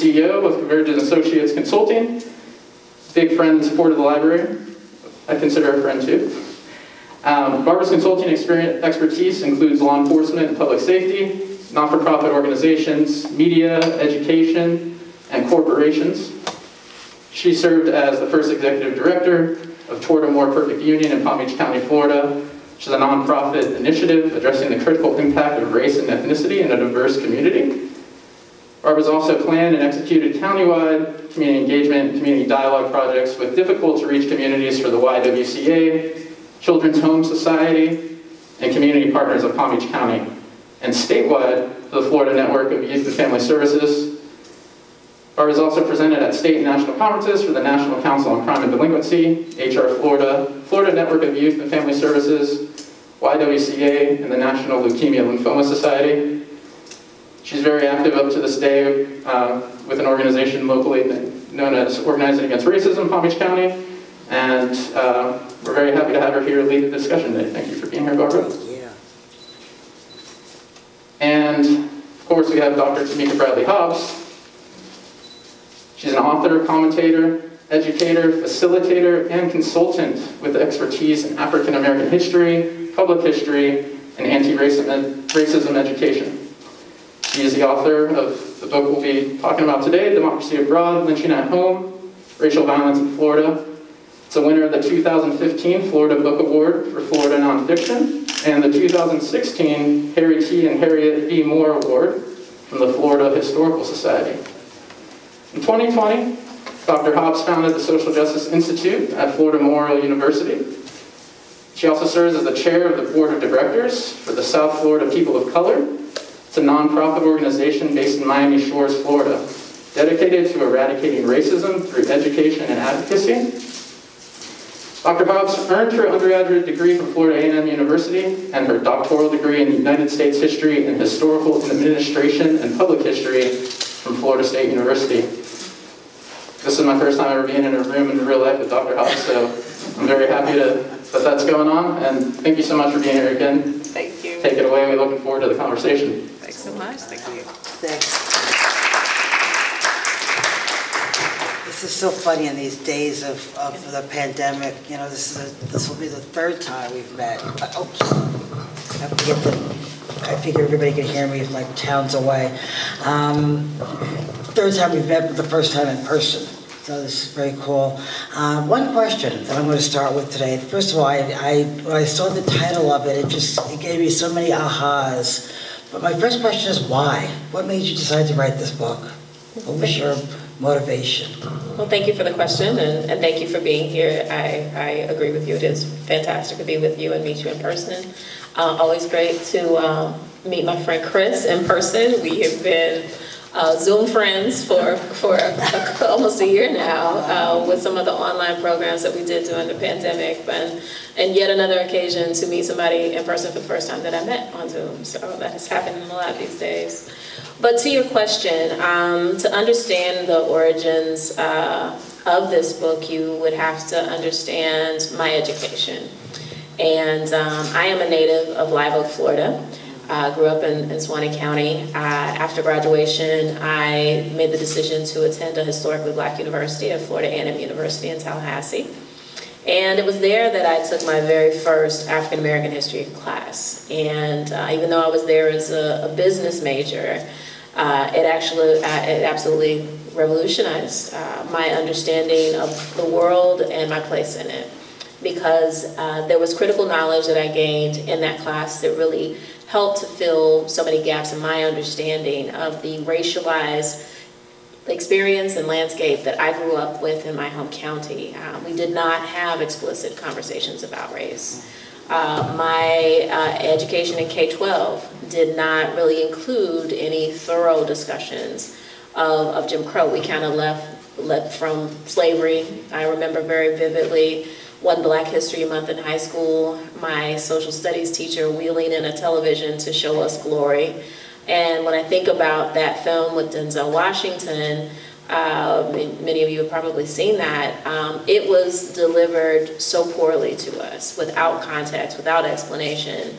CEO of Convergent Associates Consulting, big friend and support of the library. I consider her a friend too. Barbara's consulting expertise includes law enforcement and public safety, not-for-profit organizations, media, education, and corporations. She served as the first executive director of Toward a More Perfect Union in Palm Beach County, Florida, which is a nonprofit initiative addressing the critical impact of race and ethnicity in a diverse community. Barbara's also planned and executed countywide community engagement and community dialogue projects with difficult-to-reach communities for the YWCA, Children's Home Society, and community partners of Palm Beach County, and statewide for the Florida Network of Youth and Family Services. Barbara's also presented at state and national conferences for the National Council on Crime and Delinquency, HR Florida, Florida Network of Youth and Family Services, YWCA, and the National Leukemia Lymphoma Society. She's very active up to this day with an organization locally known as Organizing Against Racism, Palm Beach County, and we're very happy to have her here lead the discussion today. Thank you for being here, Barbara. Yeah. And of course, we have Dr. Tameka Bradley-Hobbs. She's an author, commentator, educator, facilitator, and consultant with expertise in African American history, public history, and anti-racism education. She is the author of the book we'll be talking about today, Democracy Abroad, Lynching at Home, Racial Violence in Florida. It's a winner of the 2015 Florida Book Award for Florida Nonfiction and the 2016 Harry T. and Harriet B. Moore Award from the Florida Historical Society. In 2020, Dr. Hobbs founded the Social Justice Institute at Florida Memorial University. She also serves as the chair of the board of directors for the South Florida People of Color. It's a nonprofit organization based in Miami Shores, Florida, dedicated to eradicating racism through education and advocacy. Dr. Hobbs earned her undergraduate degree from Florida A&M University and her doctoral degree in United States History and Historical Administration and Public History from Florida State University. This is my first time ever being in a room in real life with Dr. Hobbs, so I'm very happy that that's going on, and thank you so much for being here again. Thank you. Take it away. We're looking forward to the conversation. Thanks so much. Thank you. Thanks. This is so funny in these days of the pandemic. You know, this will be the third time we've met. Oops. I figure everybody can hear me if my town's away. Third time we've met, but the first time in person. So this is very cool. One question that I'm going to start with today. First of all, when I saw the title of it, it gave me so many ahas. But my first question is why? What made you decide to write this book? What was your motivation? Well, thank you for the question, and thank you for being here. I agree with you. It is fantastic to be with you and meet you in person. Always great to meet my friend Chris in person. We have been Zoom friends for almost a year now with some of the online programs that we did during the pandemic, and yet another occasion to meet somebody in person for the first time that I met on Zoom. So that has happened a lot these days. But to your question, to understand the origins of this book, you would have to understand my education. And I am a native of Live Oak, Florida. Grew up in Suwannee County. After graduation, I made the decision to attend a historically black university at Florida A&M University in Tallahassee. And it was there that I took my very first African American history class. And even though I was there as a business major, it absolutely revolutionized my understanding of the world and my place in it. Because there was critical knowledge that I gained in that class that really helped to fill so many gaps in my understanding of the racialized experience and landscape that I grew up with in my home county. We did not have explicit conversations about race. My education in K-12 did not really include any thorough discussions of Jim Crow. We kind of left from slavery. I remember very vividly one Black History Month in high school, my social studies teacher wheeling in a television to show us glory. And when I think about that film with Denzel Washington, many of you have probably seen that, it was delivered so poorly to us, without context, without explanation,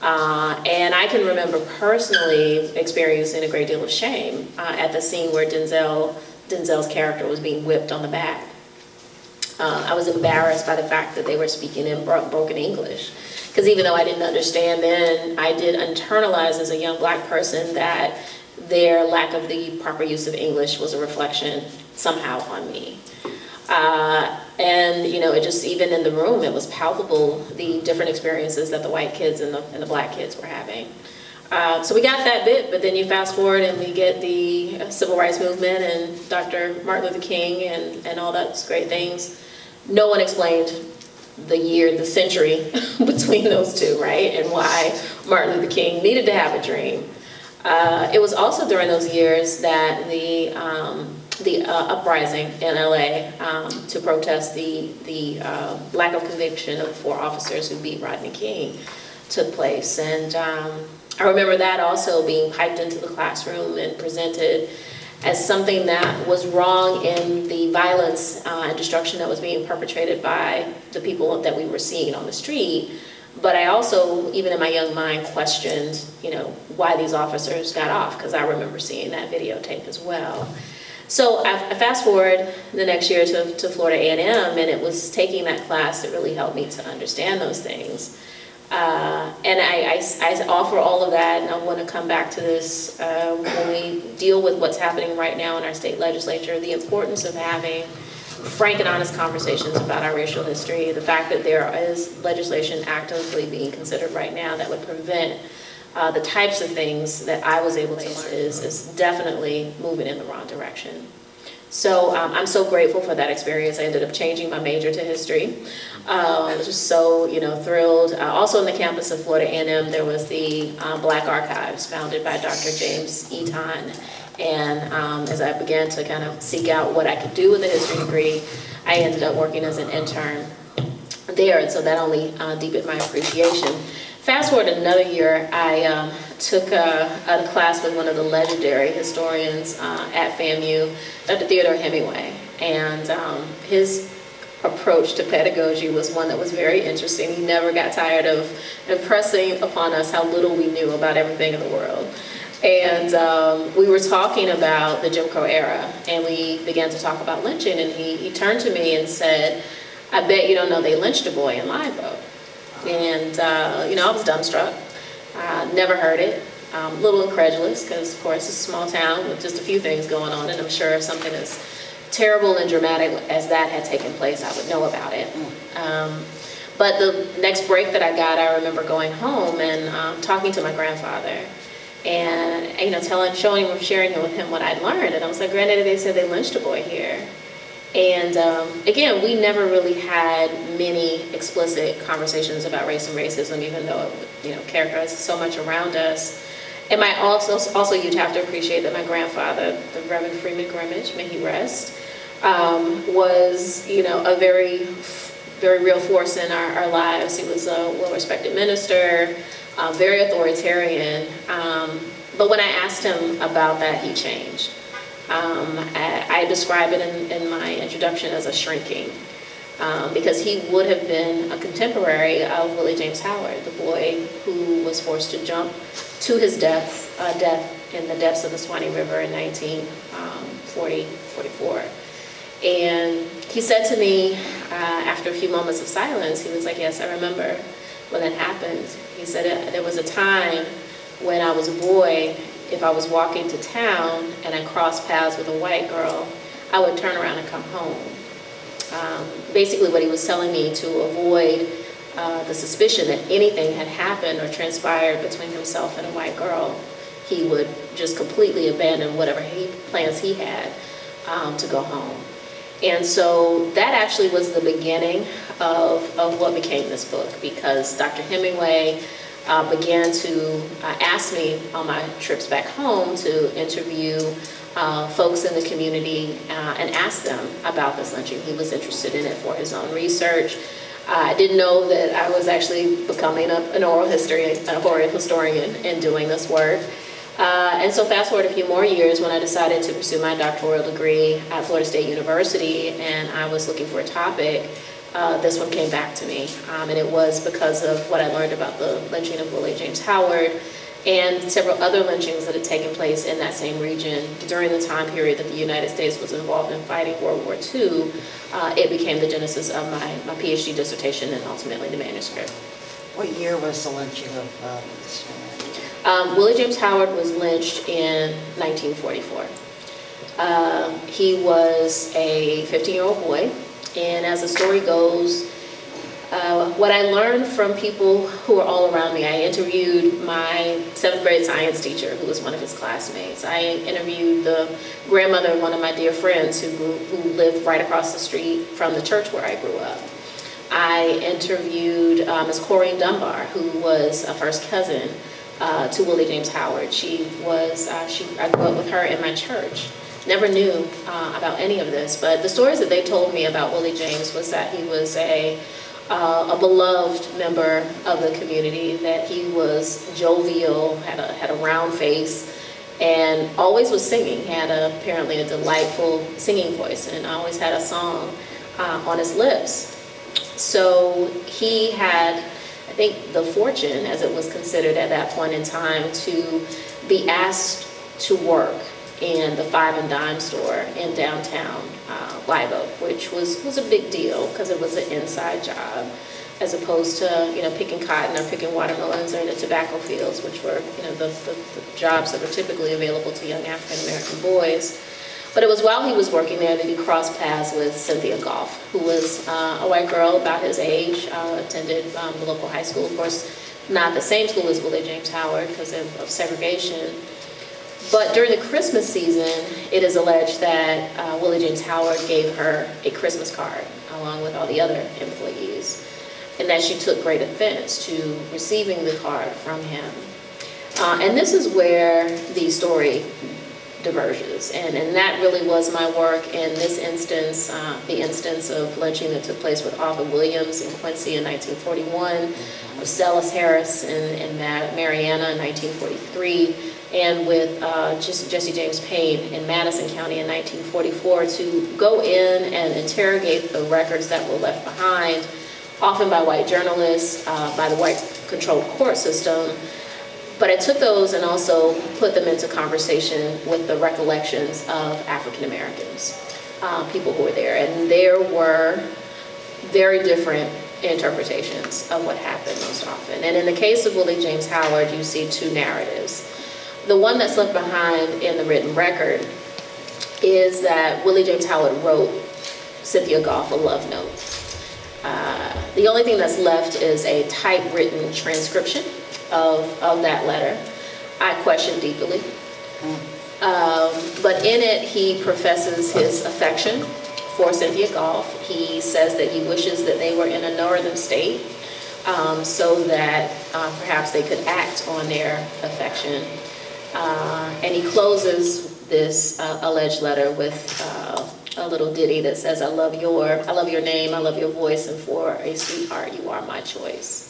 And I can remember personally experiencing a great deal of shame at the scene where Denzel's character was being whipped on the back. I was embarrassed by the fact that they were speaking in broken English. Because even though I didn't understand then, I did internalize as a young black person that their lack of the proper use of English was a reflection somehow on me. And you know, it just, even in the room, it was palpable, the different experiences that the white kids and the black kids were having. So we got that bit, but then you fast forward and we get the civil rights movement and Dr. Martin Luther King and all those great things. No one explained the century between those two, right? And why Martin Luther King needed to have a dream. It was also during those years that the uprising in LA to protest the lack of conviction of 4 officers who beat Rodney King took place. And I remember that also being piped into the classroom and presented as something that was wrong in the violence and destruction that was being perpetrated by the people that we were seeing on the street. But I also, even in my young mind, questioned, you know, why these officers got off, because I remember seeing that videotape as well. So I fast forward the next year to Florida A&M, and it was taking that class that really helped me to understand those things. And I offer all of that, and I want to come back to this when we deal with what's happening right now in our state legislature, the importance of having frank and honest conversations about our racial history, the fact that there is legislation actively being considered right now that would prevent the types of things that I was able to learn is definitely moving in the wrong direction. So I'm so grateful for that experience. I ended up changing my major to history. I was just so, you know, thrilled. Also on the campus of Florida A&M, there was the Black Archives, founded by Dr. James Eaton. And as I began to kind of seek out what I could do with a history degree, I ended up working as an intern there, and so that only deepened my appreciation. Fast forward another year, I took a class with one of the legendary historians at FAMU, Dr. Theodore Hemingway, and his approach to pedagogy was one that was very interesting. He never got tired of impressing upon us how little we knew about everything in the world. And we were talking about the Jim Crow era, and we began to talk about lynching, and he turned to me and said, "I bet you don't know they lynched a boy in Live Oak." And you know, I was dumbstruck. Never heard it. A little incredulous, because of course it's a small town with just a few things going on, and I'm sure if something as terrible and dramatic as that had taken place, I would know about it. But the next break that I got, I remember going home and talking to my grandfather, and you know, sharing with him what I'd learned. And I was like, "Granddaddy, they said they lynched a boy here." And again, we never really had many explicit conversations about race and racism, even though it, you know, characterizes so much around us. And also you'd have to appreciate that my grandfather, the Reverend Freeman Grimmage, may he rest, was, you know, a very, very real force in our lives. He was a well-respected minister, very authoritarian. But when I asked him about that, he changed. I describe it in my introduction as a shrinking, because he would have been a contemporary of Willie James Howard, the boy who was forced to jump to his death in the depths of the Swanee River in 1944. And he said to me, after a few moments of silence, he was like, "Yes, I remember when that happened." He said, "There was a time when I was a boy, if I was walking to town and I crossed paths with a white girl, I would turn around and come home." Basically what he was telling me, to avoid the suspicion that anything had happened or transpired between himself and a white girl, he would just completely abandon whatever plans he had to go home. And so that actually was the beginning of what became this book, because Dr. Hemingway began to ask me on my trips back home to interview folks in the community and ask them about this lynching. He was interested in it for his own research. I didn't know that I was actually becoming an oral historian in doing this work. And so fast forward a few more years when I decided to pursue my doctoral degree at Florida State University, and I was looking for a topic, this one came back to me. And it was because of what I learned about the lynching of Willie James Howard and several other lynchings that had taken place in that same region during the time period that the United States was involved in fighting World War II. It became the genesis of my PhD dissertation and ultimately the manuscript. What year was the lynching of this man? Willie James Howard was lynched in 1944. He was a 15-year-old boy, and as the story goes, what I learned from people who were all around me, I interviewed my 7th grade science teacher, who was one of his classmates. I interviewed the grandmother of one of my dear friends who lived right across the street from the church where I grew up. I interviewed Ms. Corrine Dunbar, who was a first cousin to Willie James Howard. I grew up with her in my church. Never knew about any of this, but the stories that they told me about Willie James was that he was a beloved member of the community, that he was jovial, had a round face, and always was singing. He had apparently a delightful singing voice and always had a song on his lips. So he had, I think, the fortune, as it was considered at that point in time, to be asked to work in the Five and Dime store in downtown Live Oak, which was a big deal because it was an inside job, as opposed to picking cotton or picking watermelons or in the tobacco fields, which were the jobs that were typically available to young African American boys. But it was while he was working there that he crossed paths with Cynthia Goff, who was a white girl about his age, attended the local high school, of course, not the same school as Willie James Howard because of segregation. But during the Christmas season, it is alleged that Willie James Howard gave her a Christmas card, along with all the other employees, and that she took great offense to receiving the card from him. And this is where the story diverges, and that really was my work in this instance, the instance of lynching that took place with Arthur Williams in Quincy in 1941, of Celis Harris in Mariana in 1943, and with Jesse James Payne in Madison County in 1944, to go in and interrogate the records that were left behind, often by white journalists, by the white-controlled court system. But I took those and also put them into conversation with the recollections of African Americans, people who were there. And there were very different interpretations of what happened most often. And in the case of Willie James Howard, you see two narratives. The one that's left behind in the written record is that Willie James Howard wrote Cynthia Goff a love note. The only thing that's left is a typewritten transcription of that letter. I questioned deeply. But in it, he professes his affection for Cynthia Goff. He says that he wishes that they were in a northern state so that perhaps they could act on their affection. And he closes this alleged letter with a little ditty that says, I love your name, I love your voice, and for a sweetheart, you are my choice.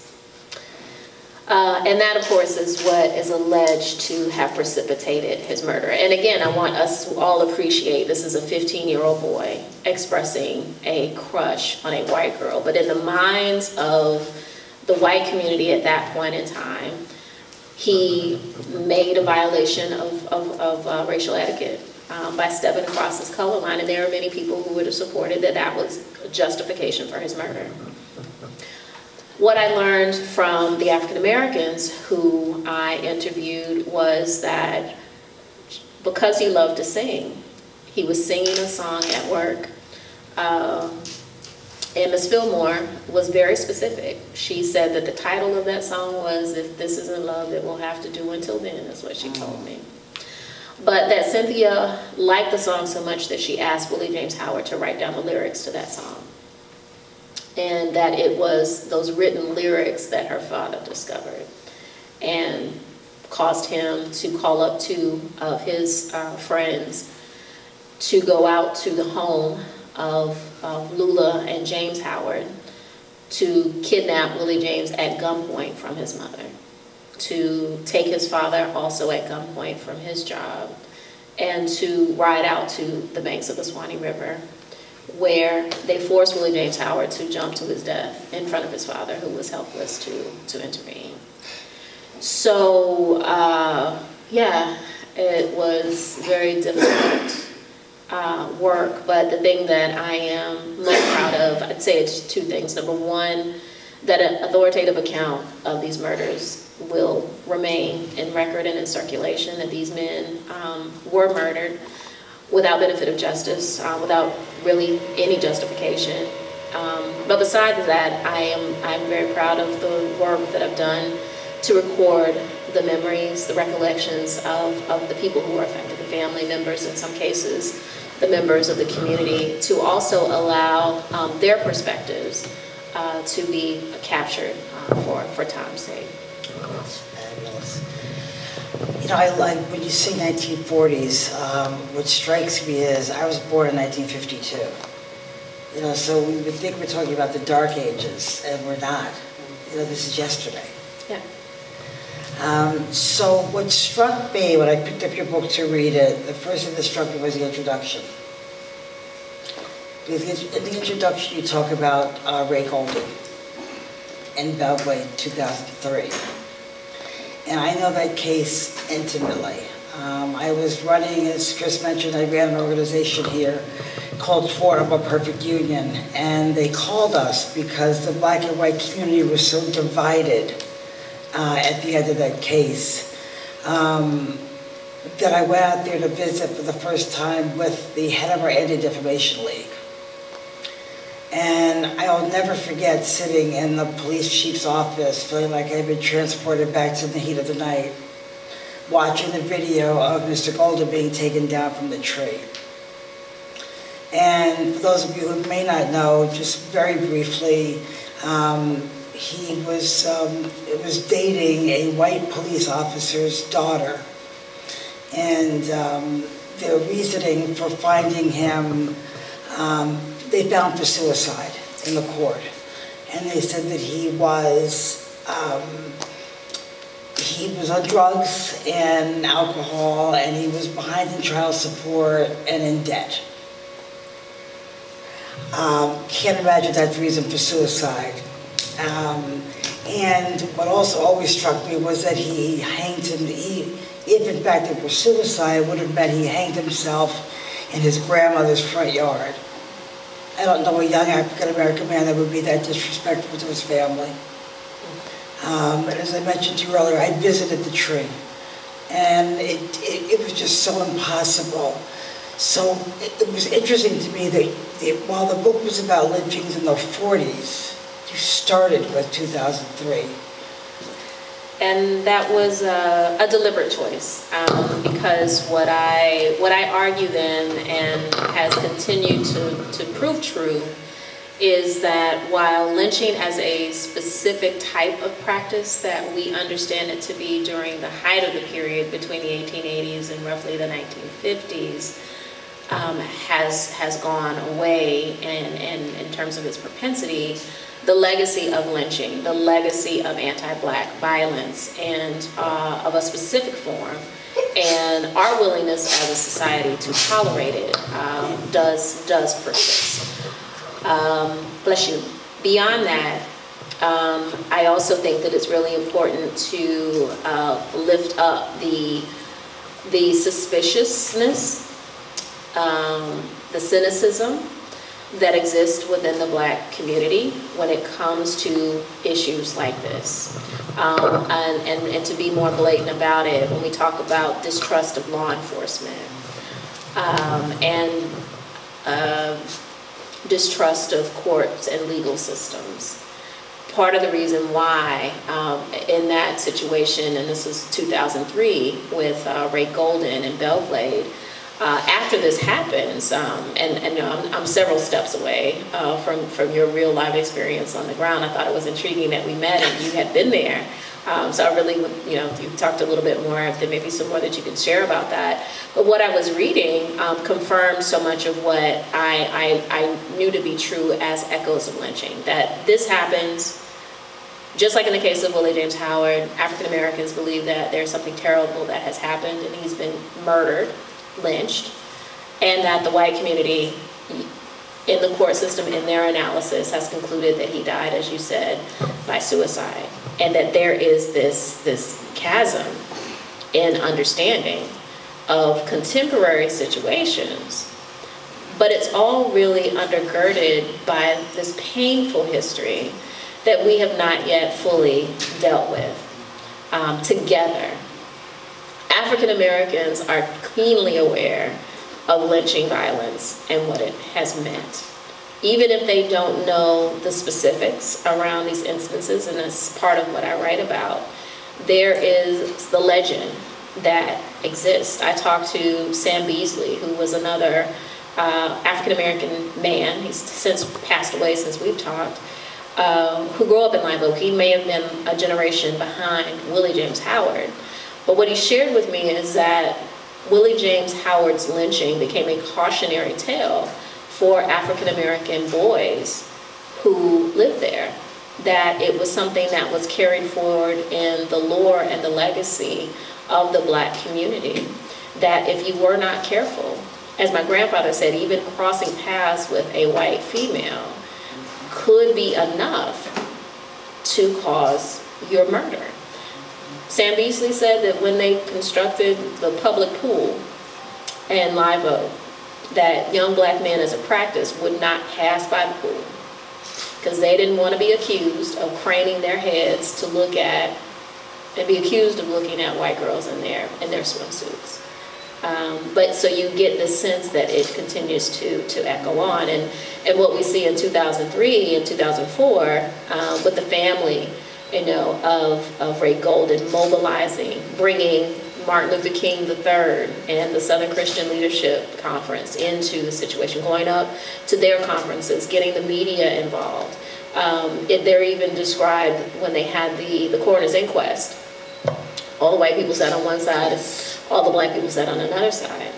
And that, of course, is what is alleged to have precipitated his murder. And again, I want us to all appreciate this is a 15-year-old boy expressing a crush on a white girl. But in the minds of the white community at that point in time, he made a violation of racial etiquette by stepping across his color line. And there are many people who would have supported that that was a justification for his murder. What I learned from the African Americans who I interviewed was that because he loved to sing, he was singing a song at work. And Ms. Fillmore was very specific. She said that the title of that song was, If This Isn't Love, It Will Have to Do Until Then, is what she told me. But that Cynthia liked the song so much that she asked Willie James Howard to write down the lyrics to that song. And that it was those written lyrics that her father discovered and caused him to call up two of his friends to go out to the home of Lula and James Howard to kidnap Willie James at gunpoint from his mother. to take his father, also at gunpoint, from his job, and to ride out to the banks of the Swanee River, where they forced Willie James Howard to jump to his death in front of his father, who was helpless to intervene. So, yeah, it was very difficult work, but the thing that I am most proud of, I'd say it's two things. Number one, that an authoritative account of these murders will remain in record and in circulation, that these men were murdered without benefit of justice, without really any justification. But besides that, I'm very proud of the work that I've done to record the memories, the recollections of the people who were affected, the family members in some cases, the members of the community, to also allow their perspectives to be captured for time's sake. That's fabulous. You know, I like when you say 1940s, what strikes me is I was born in 1952. You know, so we would think we're talking about the dark ages, and we're not. You know, this is yesterday. Yeah. So what struck me when I picked up your book to read it, the first thing that struck me was the introduction. Because in the introduction you talk about Ray Golden in Belgrade, 2003. And I know that case intimately. I was running, as Chris mentioned, I ran an organization here called Forum of Perfect Union, and they called us because the black and white community was so divided at the end of that case, that I went out there to visit for the first time with the head of our Anti-Defamation League. And I'll never forget sitting in the police chief's office, feeling like I'd been transported back to the heat of the night, watching the video of Mr. Golden being taken down from the tree. And for those of you who may not know, just very briefly, he was dating a white police officer's daughter, and their reasoning for finding him, they found for suicide in the court, and they said that he was on drugs and alcohol, and he was behind in child support and in debt. Can't imagine that's the reason for suicide. And what also always struck me was that he hanged him, if in fact it was suicide, it would have meant he hanged himself in his grandmother's front yard. I don't know a young African-American man that would be that disrespectful to his family. And as I mentioned to you earlier, I visited the tree, and it was just so impossible. So it was interesting to me that while the book was about lynchings in the 40s, you started with 2003. And that was a deliberate choice, because what I argue then, and has continued to prove true, is that while lynching as a specific type of practice that we understand it to be during the height of the period between the 1880s and roughly the 1950s, has gone away in terms of its propensity, the legacy of lynching, the legacy of anti-black violence, and of a specific form, and our willingness as a society to tolerate it does persist. Bless you. Beyond that, I also think that it's really important to lift up the suspiciousness, the cynicism that exists within the black community when it comes to issues like this. And to be more blatant about it, when we talk about distrust of law enforcement, and distrust of courts and legal systems. Part of the reason why in that situation, and this is 2003 with Ray Golden and Belgrade, after this happens, and I'm several steps away from your real live experience on the ground. I thought it was intriguing that we met and you had been there. So I really would, you talked a little bit more, if there may be some more that you can share about that. But what I was reading confirmed so much of what I knew to be true as echoes of lynching, that this happens, Just like in the case of Willie James Howard, African Americans believe that there's something terrible that has happened and he's been murdered, lynched, and that the white community in the court system, in their analysis, has concluded that he died, as you said, by suicide. And that there is this chasm in understanding of contemporary situations. But it's all really undergirded by this painful history that we have not yet fully dealt with together. African Americans are keenly aware of lynching violence and what it has meant. Even if they don't know the specifics around these instances, and that's part of what I write about, there is the legend that exists. I talked to Sam Beasley, who was another African-American man. He's since passed away since we've talked, who grew up in Live Oak. He may have been a generation behind Willie James Howard. But what he shared with me is that Willie James Howard's lynching became a cautionary tale for African-American boys who lived there. That it was something that was carried forward in the lore and the legacy of the Black community. That if you were not careful, as my grandfather said, even crossing paths with a white female could be enough to cause your murder. Sam Beasley said that when they constructed the public pool in Live Oak, that young Black men as a practice would not pass by the pool because they didn't want to be accused of craning their heads to look at, and be accused of looking at white girls in their swimsuits. But so you get the sense that it continues to echo on. And what we see in 2003 and 2004 with the family, you know, of Ray Golden mobilizing, bringing Martin Luther King III and the Southern Christian Leadership Conference into the situation, going up to their conferences, getting the media involved. They're even described when they had the coroner's inquest. All the white people sat on one side, all the Black people sat on another side.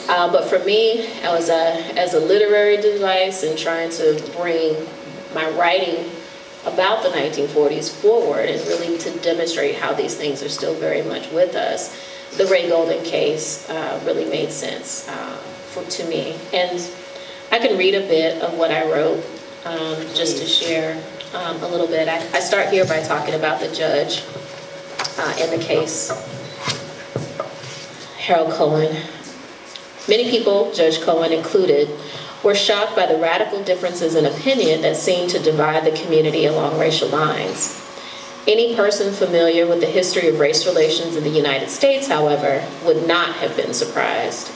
But for me, as a literary device and trying to bring my writing about the 1940s forward and really to demonstrate how these things are still very much with us, the Ray Golden case really made sense to me. And I can read a bit of what I wrote just to share a little bit. I start here by talking about the judge in the case, Harold Cohen. Many people, Judge Cohen included, were shocked by the radical differences in opinion that seemed to divide the community along racial lines. Any person familiar with the history of race relations in the United States, however, would not have been surprised.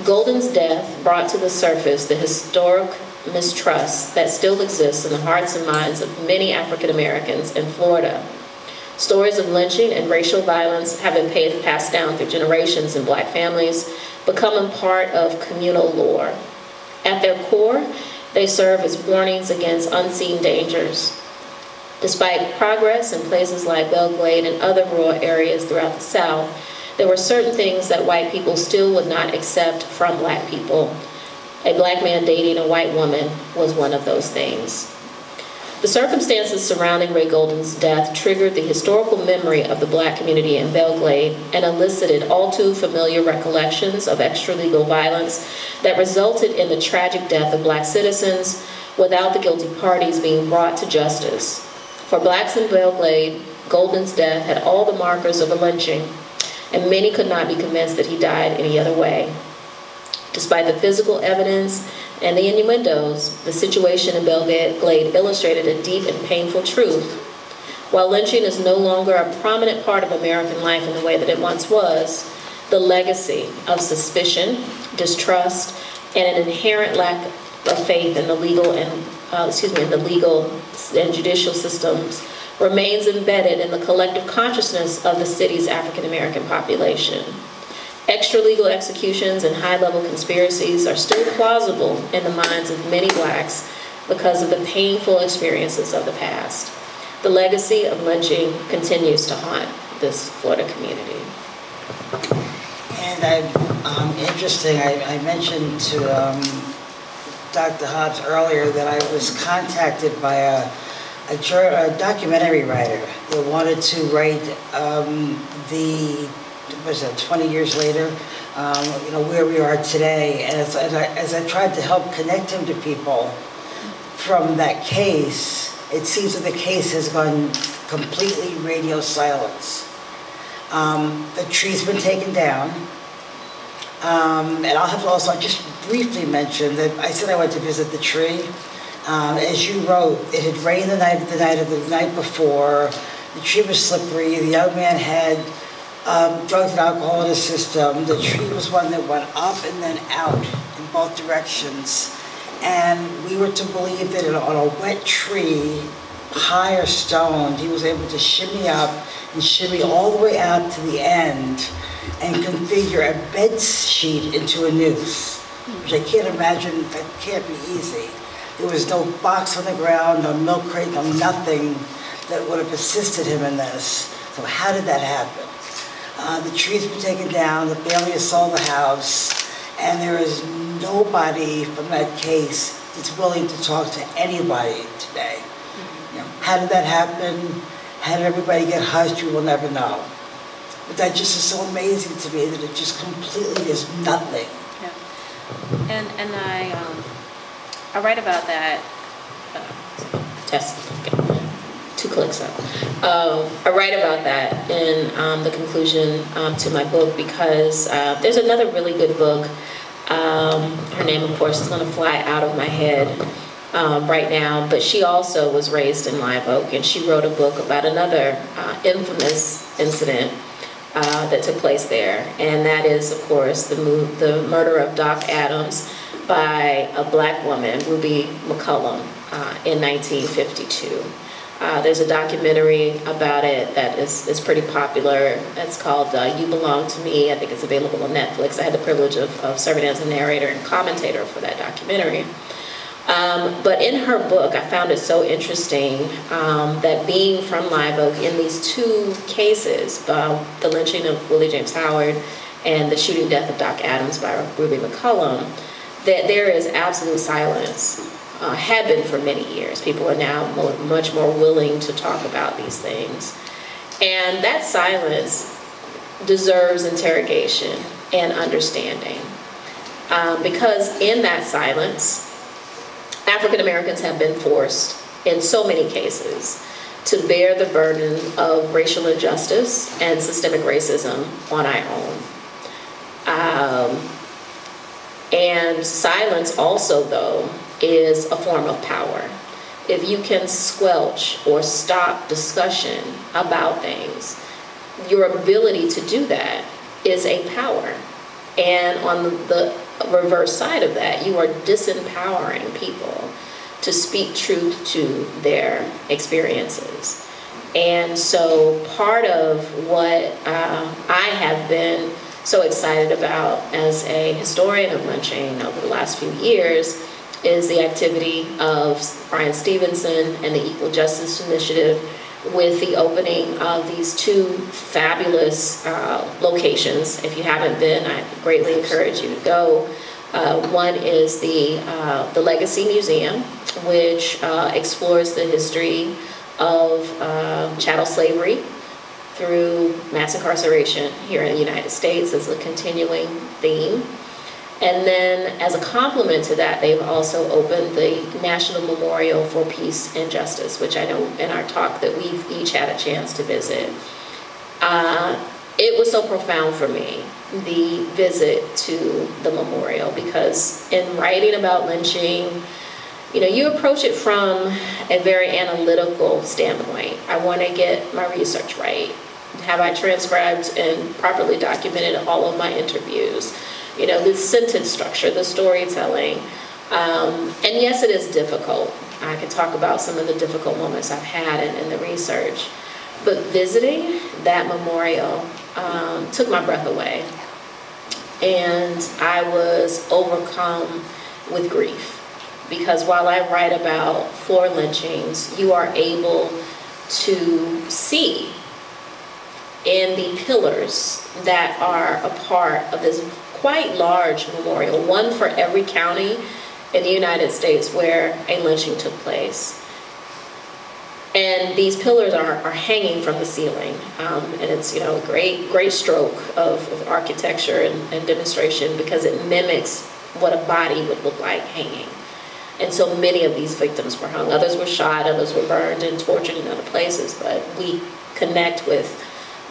Golden's death brought to the surface the historic mistrust that still exists in the hearts and minds of many African Americans in Florida. Stories of lynching and racial violence have been passed down through generations in Black families, becoming part of communal lore. At their core, they serve as warnings against unseen dangers. Despite progress in places like Belle Glade and other rural areas throughout the South, there were certain things that white people still would not accept from Black people. A Black man dating a white woman was one of those things. The circumstances surrounding Ray Golden's death triggered the historical memory of the Black community in Belle Glade and elicited all too familiar recollections of extralegal violence that resulted in the tragic death of Black citizens without the guilty parties being brought to justice. For Blacks in Belle Glade, Golden's death had all the markers of a lynching, and many could not be convinced that he died any other way. Despite the physical evidence and the innuendos, the situation in Belle Glade illustrated a deep and painful truth. While lynching is no longer a prominent part of American life in the way that it once was, the legacy of suspicion, distrust, and an inherent lack of faith in the legal and judicial systems remains embedded in the collective consciousness of the city's African American population. Extralegal executions and high-level conspiracies are still plausible in the minds of many Blacks because of the painful experiences of the past. The legacy of lynching continues to haunt this Florida community. And interesting, I mentioned to Dr. Hobbs earlier that I was contacted by a a documentary writer that wanted to write what was it, 20 years later, you know, where we are today. And as I tried to help connect him to people from that case, it seems that the case has gone completely radio silence. The tree's been taken down. And I'll have to also just briefly mention that I said I went to visit the tree. As you wrote, it had rained the night before. The tree was slippery. The young man had drugs and alcohol in his system. The tree was one that went up and then out in both directions. And we were to believe that on a wet tree, high or stoned, he was able to shimmy up and shimmy all the way out to the end and configure a bed sheet into a noose, which I can't imagine. That can't be easy. There was no box on the ground, no milk crate, no nothing that would have assisted him in this. So how did that happen? The trees were taken down, the family has sold the house, and there is nobody from that case that's willing to talk to anybody today. You know, how did that happen? How did everybody get hushed? We will never know. But that just is so amazing to me that it just completely is nothing. Yeah. And I write about that. Test. Okay. 2 clicks up. I write about that in the conclusion to my book because there's another really good book. Her name, of course, is going to fly out of my head right now, but she also was raised in Live Oak, and she wrote a book about another infamous incident that took place there, and that is, of course, the murder of Doc Adams by a black woman, Ruby McCullum, in 1952. There's a documentary about it that is pretty popular. It's called You Belong to Me. I think it's available on Netflix. I had the privilege of serving as a narrator and commentator for that documentary. But in her book, I found it so interesting that being from Live Oak, in these 2 cases, the lynching of Willie James Howard and the shooting death of Doc Adams by Ruby McCullum, that there is absolute silence. Had been for many years. People are now much more willing to talk about these things. And that silence deserves interrogation and understanding. Because in that silence, African Americans have been forced, in so many cases, to bear the burden of racial injustice and systemic racism on our own. And silence also, though, is a form of power. If you can squelch or stop discussion about things, your ability to do that is a power. And on the reverse side of that, you are disempowering people to speak truth to their experiences. And so part of what I have been so excited about as a historian of lynching over the last few years is the activity of Brian Stevenson and the Equal Justice Initiative with the opening of these 2 fabulous locations. If you haven't been, I greatly encourage you to go. One is the Legacy Museum, which explores the history of chattel slavery through mass incarceration here in the United States as a continuing theme. And then as a complement to that, they've also opened the National Memorial for Peace and Justice, which I know in our talk that we've each had a chance to visit. It was so profound for me, the visit to the memorial, because in writing about lynching, you know, you approach it from a very analytical standpoint. I want to get my research right. Have I transcribed and properly documented all of my interviews? You know, the sentence structure, the storytelling. And yes, it is difficult. I can talk about some of the difficult moments I've had in the research. But visiting that memorial took my breath away. And I was overcome with grief. Because while I write about floor lynchings, you are able to see in the pillars that are a part of this quite large memorial, one for every county in the United States where a lynching took place. And these pillars are hanging from the ceiling, and it's, you know, a great stroke of architecture and demonstration, because it mimics what a body would look like hanging. And so many of these victims were hung. Others were shot, others were burned and tortured in other places, but we connect with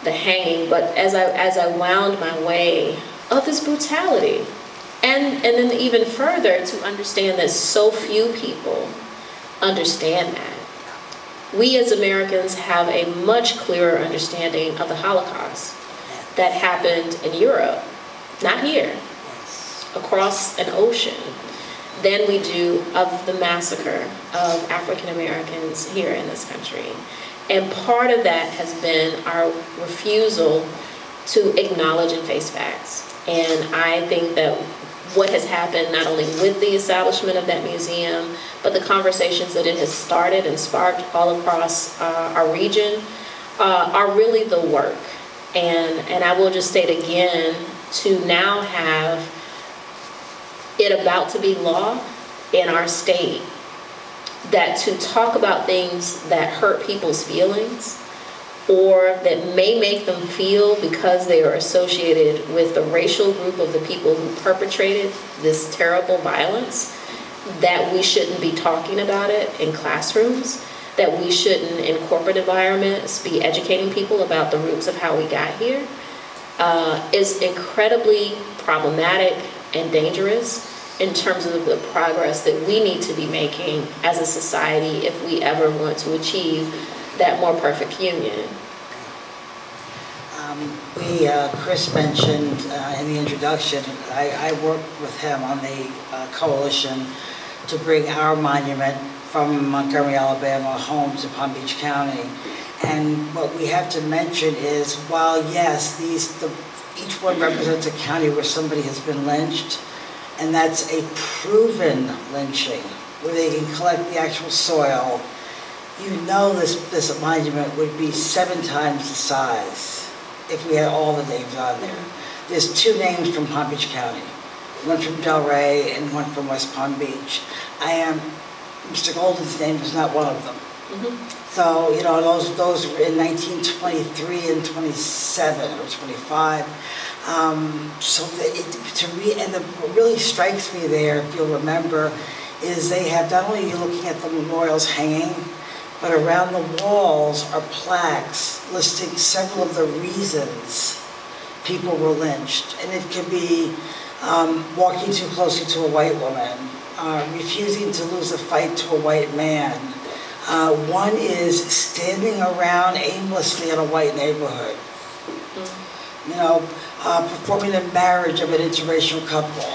the hanging. But as I wound my way of this brutality, and then even further to understand that so few people understand that. We as Americans have a much clearer understanding of the Holocaust that happened in Europe, not here, across an ocean, than we do of the massacre of African Americans here in this country. And part of that has been our refusal to acknowledge and face facts. And I think that what has happened, not only with the establishment of that museum, but the conversations that it has started and sparked all across our region, are really the work. And I will just state again, to now have it about to be law in our state, that to talk about things that hurt people's feelings, or that may make them feel because they are associated with the racial group of the people who perpetrated this terrible violence, that we shouldn't be talking about it in classrooms, that we shouldn't in corporate environments be educating people about the roots of how we got here, is incredibly problematic and dangerous in terms of the progress that we need to be making as a society if we ever want to achieve that more perfect union. Chris mentioned in the introduction, I worked with him on the coalition to bring our monument from Montgomery, Alabama, home to Palm Beach County. And what we have to mention is, while yes, each one represents a county where somebody has been lynched, and that's a proven lynching, where they can collect the actual soil, you know this monument would be 7 times the size if we had all the names on there. There's 2 names from Palm Beach County, one from Delray and one from West Palm Beach. Mr. Golden's name is not one of them. So, you know, those were in 1923 and 27 or 25. What really strikes me there, if you'll remember, is they have not only looking at the memorials hanging, but around the walls are plaques listing several of the reasons people were lynched. And it could be walking too closely to a white woman, refusing to lose a fight to a white man. One is standing around aimlessly in a white neighborhood. You know, performing the marriage of an interracial couple.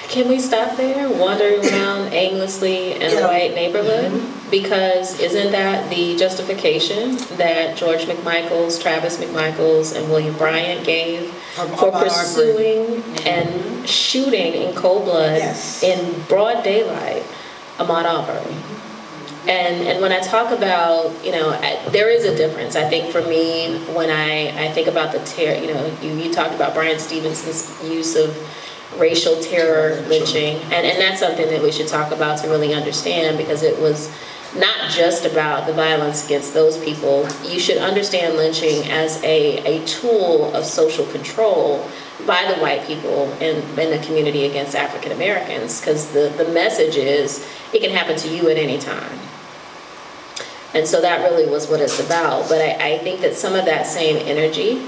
Can we stop there? Wandering around aimlessly in a white neighborhood? Because isn't that the justification that George McMichaels, Travis McMichaels, and William Bryant gave for pursuing and shooting in cold blood in broad daylight Ahmaud Arbery? And when I talk about, you know, there is a difference. I think for me, when I think about the terror, you know, you talked about Brian Stevenson's use of racial terror lynching, and that's something that we should talk about to really understand, because it was not just about the violence against those people. You should understand lynching as a tool of social control by the white people in the community against African Americans, because the message is it can happen to you at any time. And so that really was what it's about. But I think that some of that same energy,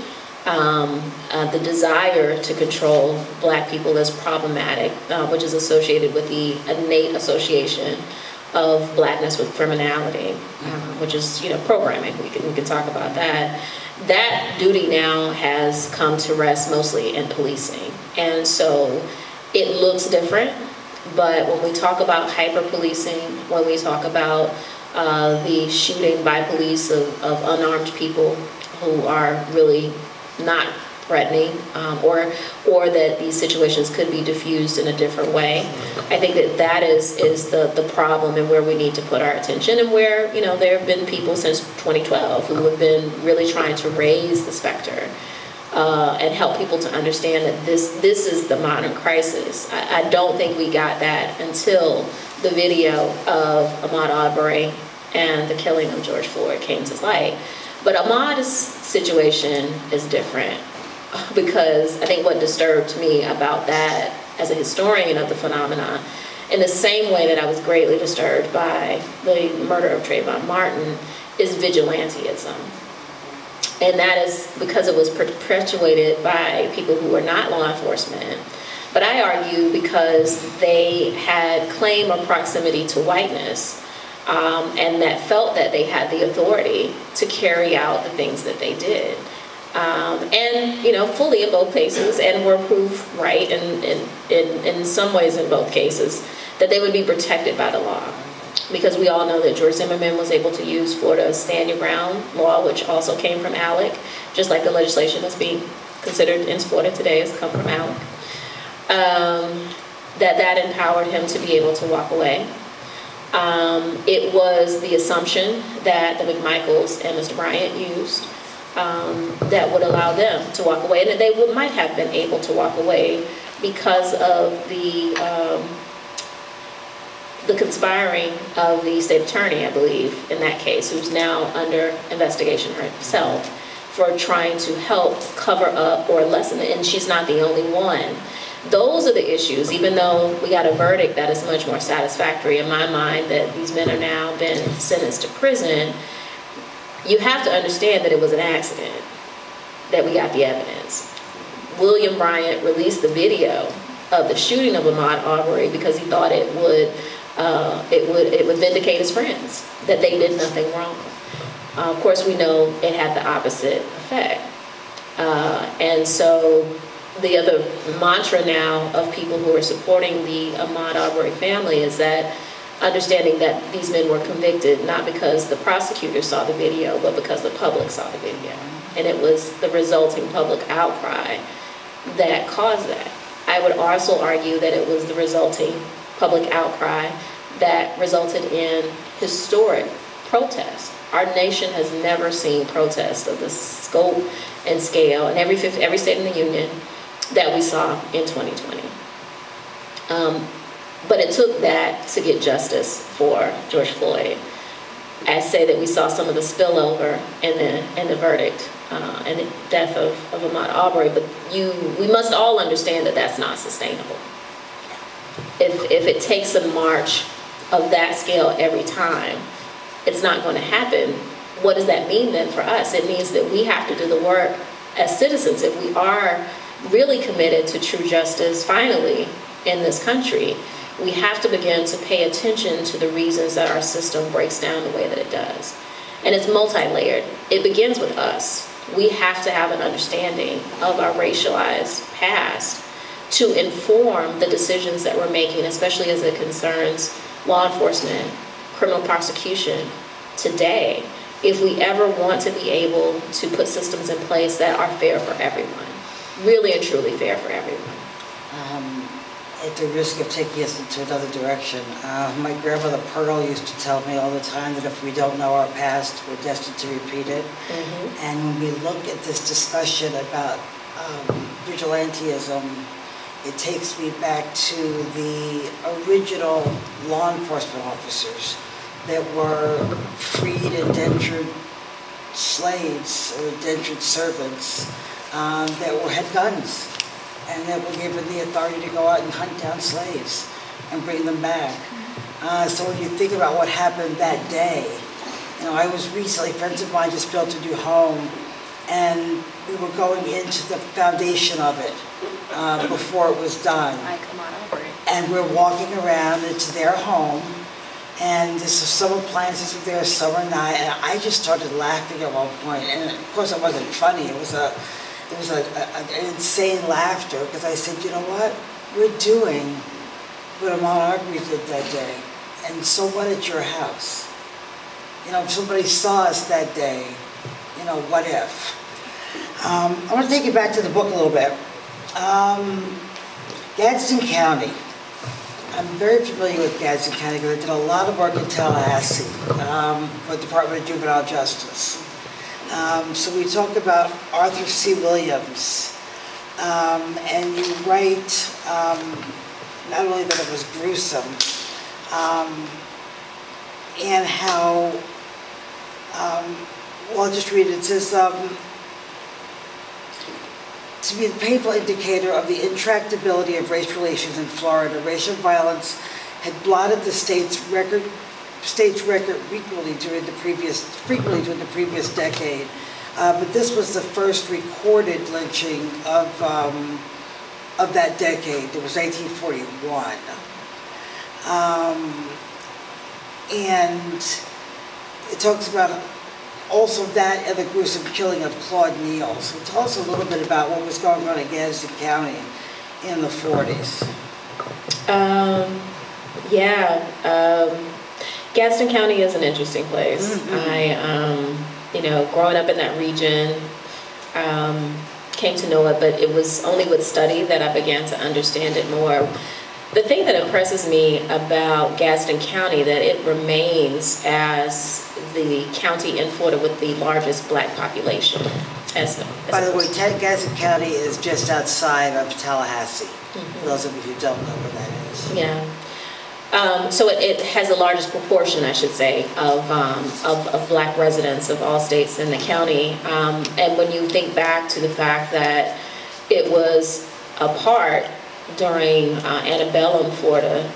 the desire to control black people is problematic, which is associated with the innate association of blackness with criminality, which is, you know, programming. We can talk about that. That duty now has come to rest mostly in policing. And so it looks different, but when we talk about hyper-policing, when we talk about the shooting by police of unarmed people who are really not threatening, or that these situations could be diffused in a different way. I think that is the problem, and where we need to put our attention, and where, you know, there have been people since 2012 who have been really trying to raise the specter and help people to understand that this is the modern crisis. I don't think we got that until the video of Ahmaud Arbery and the killing of George Floyd came to light. But Ahmaud's situation is different, because I think what disturbed me about that as a historian of the phenomenon, in the same way that I was greatly disturbed by the murder of Trayvon Martin, is vigilantism. And that is because it was perpetuated by people who were not law enforcement. But I argue because they had claim or proximity to whiteness, and that felt that they had the authority to carry out the things that they did. And, you know, fully in both cases, and were proved right in some ways in both cases, that they would be protected by the law. Because we all know that George Zimmerman was able to use Florida's Stand Your Ground law, which also came from ALEC, just like the legislation that's being considered in Florida today has come from ALEC. That empowered him to be able to walk away. It was the assumption that the McMichaels and Mr. Bryant used that would allow them to walk away, and that they might have been able to walk away because of the conspiring of the state attorney, I believe, in that case, who's now under investigation herself for trying to help cover up or lessen it, and she's not the only one. Those are the issues, even though we got a verdict that is much more satisfactory in my mind that these men are now been sentenced to prison. You have to understand that it was an accident that we got the evidence. William Bryant released the video of the shooting of Ahmaud Arbery because he thought it would vindicate his friends, that they did nothing wrong. Of course, we know it had the opposite effect. And so the other mantra now of people who are supporting the Ahmaud Arbery family is that understanding that these men were convicted not because the prosecutor saw the video, but because the public saw the video. And it was the resulting public outcry that caused that. I would also argue that it was the resulting public outcry that resulted in historic protest. Our nation has never seen protests of the scope and scale in every state in the union that we saw in 2020. But it took that to get justice for George Floyd. I say that we saw some of the spillover in the verdict and the death of Ahmaud Arbery, but we must all understand that that's not sustainable. If it takes a march of that scale every time, it's not going to happen. What does that mean then for us? It means that we have to do the work as citizens. If we are really committed to true justice, finally, in this country, we have to begin to pay attention to the reasons that our system breaks down the way that it does. And it's multi-layered. It begins with us. We have to have an understanding of our racialized past to inform the decisions that we're making, especially as it concerns law enforcement, criminal prosecution today, if we ever want to be able to put systems in place that are fair for everyone, really and truly fair for everyone. At the risk of taking us into another direction, my grandmother Pearl used to tell me all the time that if we don't know our past, we're destined to repeat it. Mm-hmm. And when we look at this discussion about vigilantism, it takes me back to the original law enforcement officers that were freed indentured slaves or indentured servants that had guns and that were given the authority to go out and hunt down slaves and bring them back. So when you think about what happened that day, you know, I was recently, friends of mine just built a new home, and we were going into the foundation of it before it was done. And we're walking around, it's their home, and there's some appliances are there, some are not, and I just started laughing at one point, and of course it wasn't funny, it was an insane laughter, because I said, you know what, we're doing what Ahmaud Arbery did that day, and so what at your house? You know, if somebody saw us that day, you know, what if? I want to take you back to the book a little bit. Gadsden County. I'm very familiar with Gadsden County because I did a lot of work in Tallahassee for the Department of Juvenile Justice. So we talk about Arthur C. Williams, and you write not only that it was gruesome, and how, well, I'll just read it. It says, to be the painful indicator of the intractability of race relations in Florida, racial violence had blotted the state's record frequently during the previous decade. But this was the first recorded lynching of that decade. It was 1941. And it talks about also that and the gruesome killing of Claude Neal. So tell us a little bit about what was going on in Gadsden County in the 40s. Gadsden County is an interesting place. You know, growing up in that region, came to know it, but it was only with study that I began to understand it more. The thing that impresses me about Gadsden County, that it remains as the county in Florida with the largest black population. By the way, Gadsden County is just outside of Tallahassee, for those of you who don't know where that is. Yeah. So it has the largest proportion, I should say, of black residents of all states in the county. And when you think back to the fact that it was a part during antebellum Florida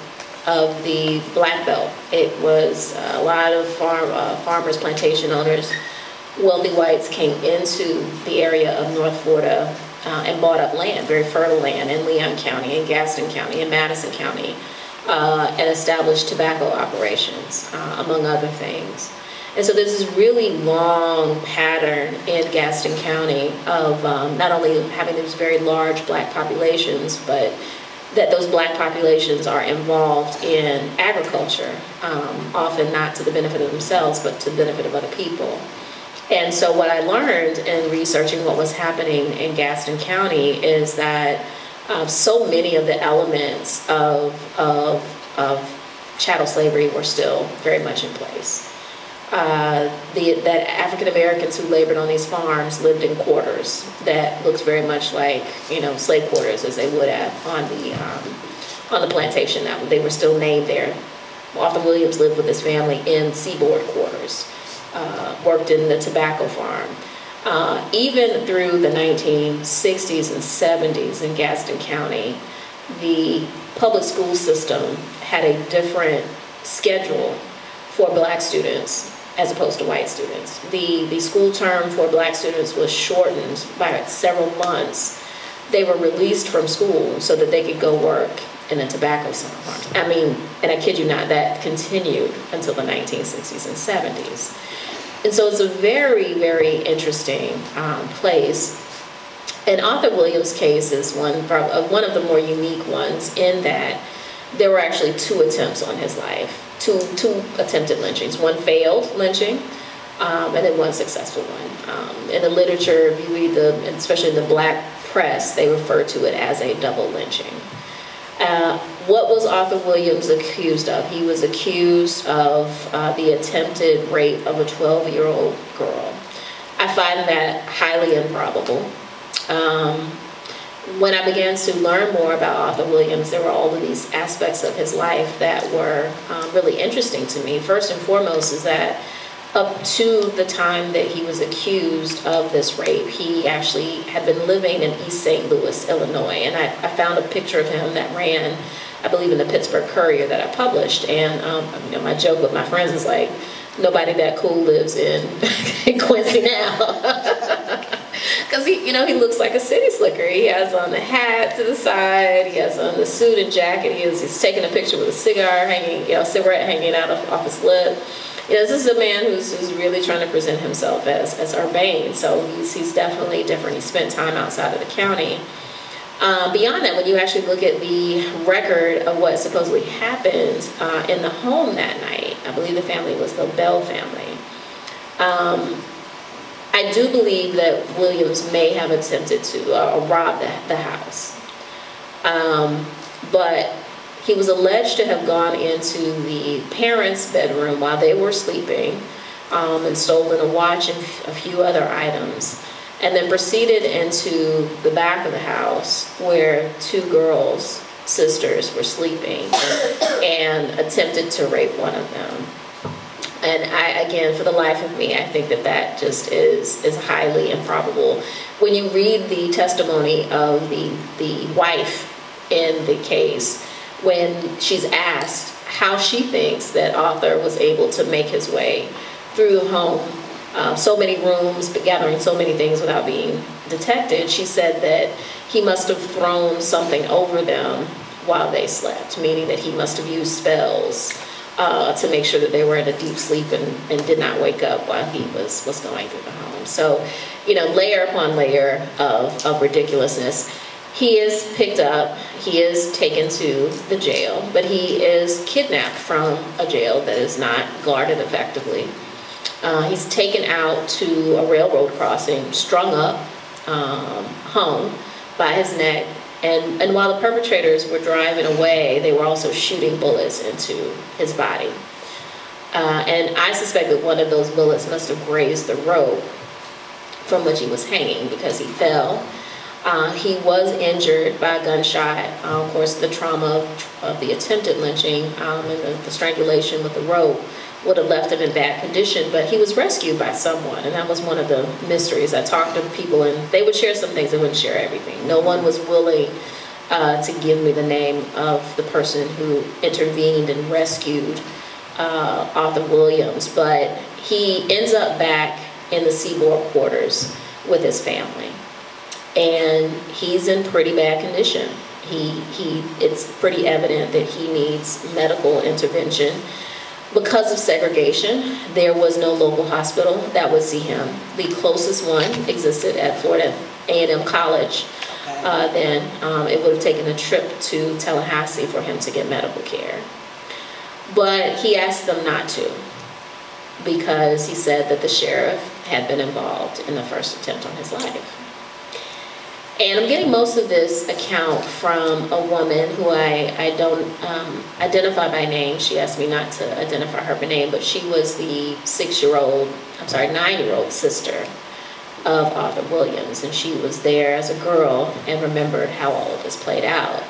of the Black Belt, it was a lot of farmers, plantation owners, wealthy whites came into the area of North Florida and bought up land, very fertile land in Leon County, in Gaston County, in Madison County, and established tobacco operations, among other things. And so there's this really long pattern in Gaston County of not only having these very large black populations, but that those black populations are involved in agriculture, often not to the benefit of themselves, but to the benefit of other people. And so what I learned in researching what was happening in Gaston County is that so many of the elements of chattel slavery were still very much in place. That African Americans who labored on these farms lived in quarters that looks very much like, you know, slave quarters as they would have on the plantation. Now they were still named there. Arthur Williams lived with his family in seaboard quarters, worked in the tobacco farm. Even through the 1960s and 70s in Gaston County, the public school system had a different schedule for black students as opposed to white students. The school term for black students was shortened by several months. They were released from school so that they could go work in the tobacco farms. I mean, and I kid you not, that continued until the 1960s and 70s. And so it's a very, very interesting place. And Arthur Williams' case is one of the more unique ones in that there were actually 2 attempts on his life, two attempted lynchings. One failed lynching, and then one successful one. In the literature, if you read especially in the black press, they refer to it as a double lynching. What was Arthur Williams accused of? He was accused of the attempted rape of a 12-year-old girl. I find that highly improbable. When I began to learn more about Arthur Williams, there were all of these aspects of his life that were really interesting to me. First and foremost is that up to the time that he was accused of this rape, he actually had been living in East St. Louis, Illinois. And I found a picture of him that ran, I believe, in the Pittsburgh Courier that I published. And you know, my joke with my friends is like, nobody that cool lives in Quincy now. Because he looks like a city slicker. He has on the hat to the side. He has on the suit and jacket. He's taking a picture with a cigarette hanging out off his lip. You know, this is a man who's really trying to present himself as urbane. So he's definitely different. He spent time outside of the county. Beyond that, when you actually look at the record of what supposedly happened in the home that night, I believe the family was the Bell family. I do believe that Williams may have attempted to rob the house. But he was alleged to have gone into the parents' bedroom while they were sleeping and stolen a watch and a few other items, and then proceeded into the back of the house where 2 girls, sisters, were sleeping and attempted to rape one of them. And again, for the life of me, I think that just is highly improbable. When you read the testimony of the wife in the case, when she's asked how she thinks that Arthur was able to make his way through the home, so many rooms, but gathering so many things without being detected, she said that he must have thrown something over them while they slept, meaning that he must have used spells to make sure that they were in a deep sleep and did not wake up while he was going through the home. So, you know, layer upon layer of ridiculousness. He is picked up, he is taken to the jail, but he is kidnapped from a jail that is not guarded effectively. He's taken out to a railroad crossing, strung up, hung by his neck, and while the perpetrators were driving away, they were also shooting bullets into his body. And I suspect that one of those bullets must have grazed the rope from which he was hanging, because he fell. He was injured by a gunshot. Of course, the trauma of the attempted lynching and the strangulation with the rope would have left him in bad condition, but he was rescued by someone, and that was one of the mysteries. I talked to people, and they would share some things, they wouldn't share everything. No one was willing to give me the name of the person who intervened and rescued Arthur Williams, but he ends up back in the Seaboard quarters with his family, and he's in pretty bad condition. It's pretty evident that he needs medical intervention. Because of segregation, there was no local hospital that would see him. The closest one existed at Florida A&M College. Then it would have taken a trip to Tallahassee for him to get medical care. But he asked them not to, because he said that the sheriff had been involved in the first attempt on his life. And I'm getting most of this account from a woman who I don't identify by name. She asked me not to identify her by name, but she was the 9-year-old sister of Arthur Williams, and she was there as a girl and remembered how all of this played out.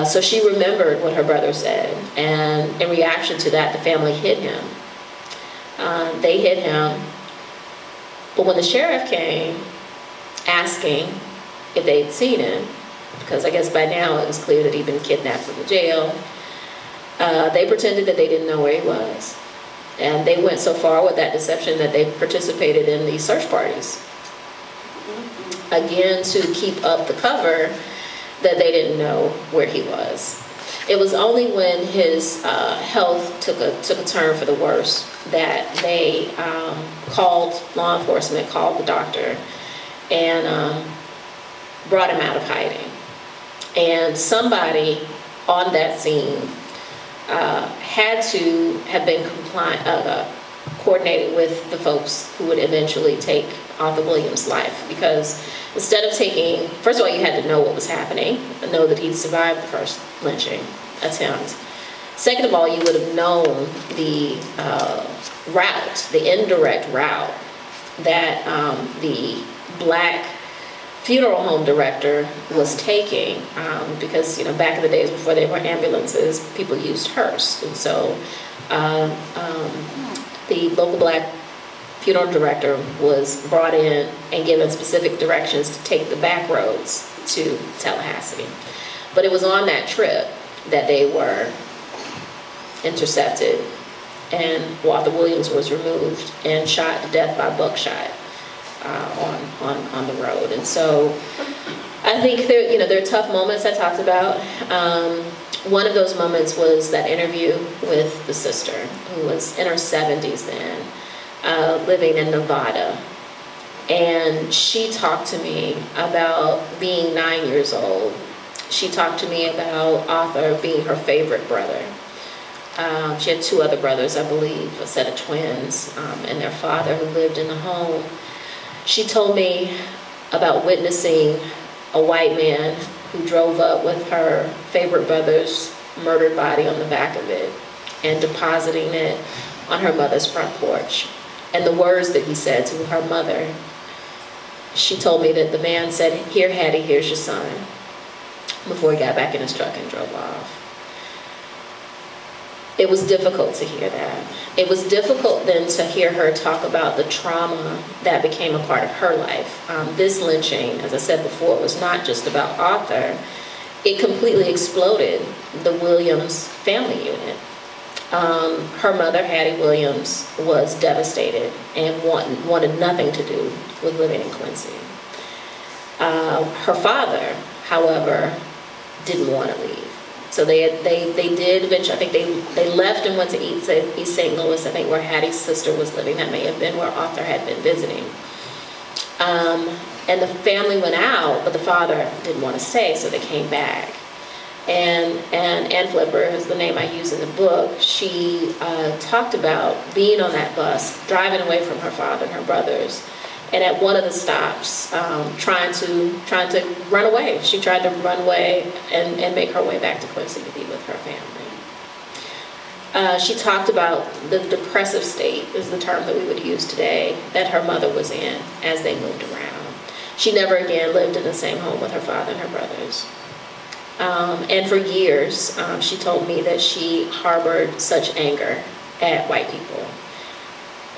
So she remembered what her brother said, and in reaction to that, the family hid him. They hid him, but when the sheriff came asking if they'd seen him, because I guess by now it was clear that he'd been kidnapped from the jail, they pretended that they didn't know where he was. And they went so far with that deception that they participated in the search parties, again, to keep up the cover that they didn't know where he was. It was only when his health took a turn for the worse that they called law enforcement, called the doctor, and brought him out of hiding. And somebody on that scene had to have been coordinated with the folks who would eventually take Arthur Williams' life, because instead of taking, first of all, you had to know what was happening, know that he'd survived the first lynching attempt. Second of all, you would have known the route, the indirect route that the black funeral home director was taking, because, you know, back in the days before there were ambulances, people used hearse, and so the local black funeral director was brought in and given specific directions to take the back roads to Tallahassee. But it was on that trip that they were intercepted, and Arthur Williams was removed and shot to death by buckshot on the road. And so I think there are tough moments I talked about. One of those moments was that interview with the sister, who was in her 70s then, living in Nevada. And she talked to me about being 9 years old. She talked to me about Arthur being her favorite brother. She had two other brothers, I believe, a set of twins, and their father who lived in the home. She told me about witnessing a white man who drove up with her favorite brother's murdered body on the back of it and depositing it on her mother's front porch. And the words that he said to her mother, she told me that the man said, "Here, Hattie, here's your son," before he got back in his truck and drove off. It was difficult to hear that. It was difficult then to hear her talk about the trauma that became a part of her life. This lynching, as I said before, was not just about Arthur. It completely exploded the Williams family unit. Her mother, Hattie Williams, was devastated and wanted nothing to do with living in Quincy. Her father, however, didn't want to leave. So they did eventually, I think they left and went to East St. Louis, I think where Hattie's sister was living. That may have been where Arthur had been visiting. And the family went out, but the father didn't want to stay, so they came back. And Ann Flipper is the name I use in the book. She talked about being on that bus, driving away from her father and her brothers, and at one of the stops, trying to run away. She tried to run away and make her way back to Quincy to be with her family. She talked about the depressive state, is the term that we would use today, that her mother was in as they moved around. She never again lived in the same home with her father and her brothers. And for years, she told me that she harbored such anger at white people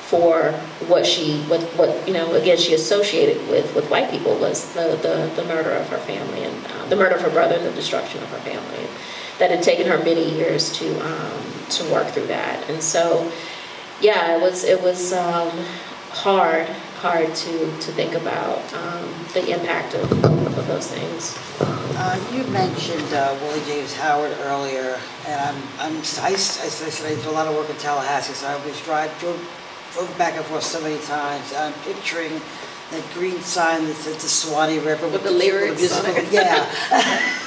for what again she associated with white people was the murder of her family and the murder of her brother and the destruction of her family. That had taken her many years to work through that. And so, yeah, it was hard to think about the impact of those things. You mentioned Willie James Howard earlier, and I said I did a lot of work in Tallahassee, so I was drove back and forth so many times. I'm picturing that green sign that said the Swanee River with the lyrics on it. Yeah,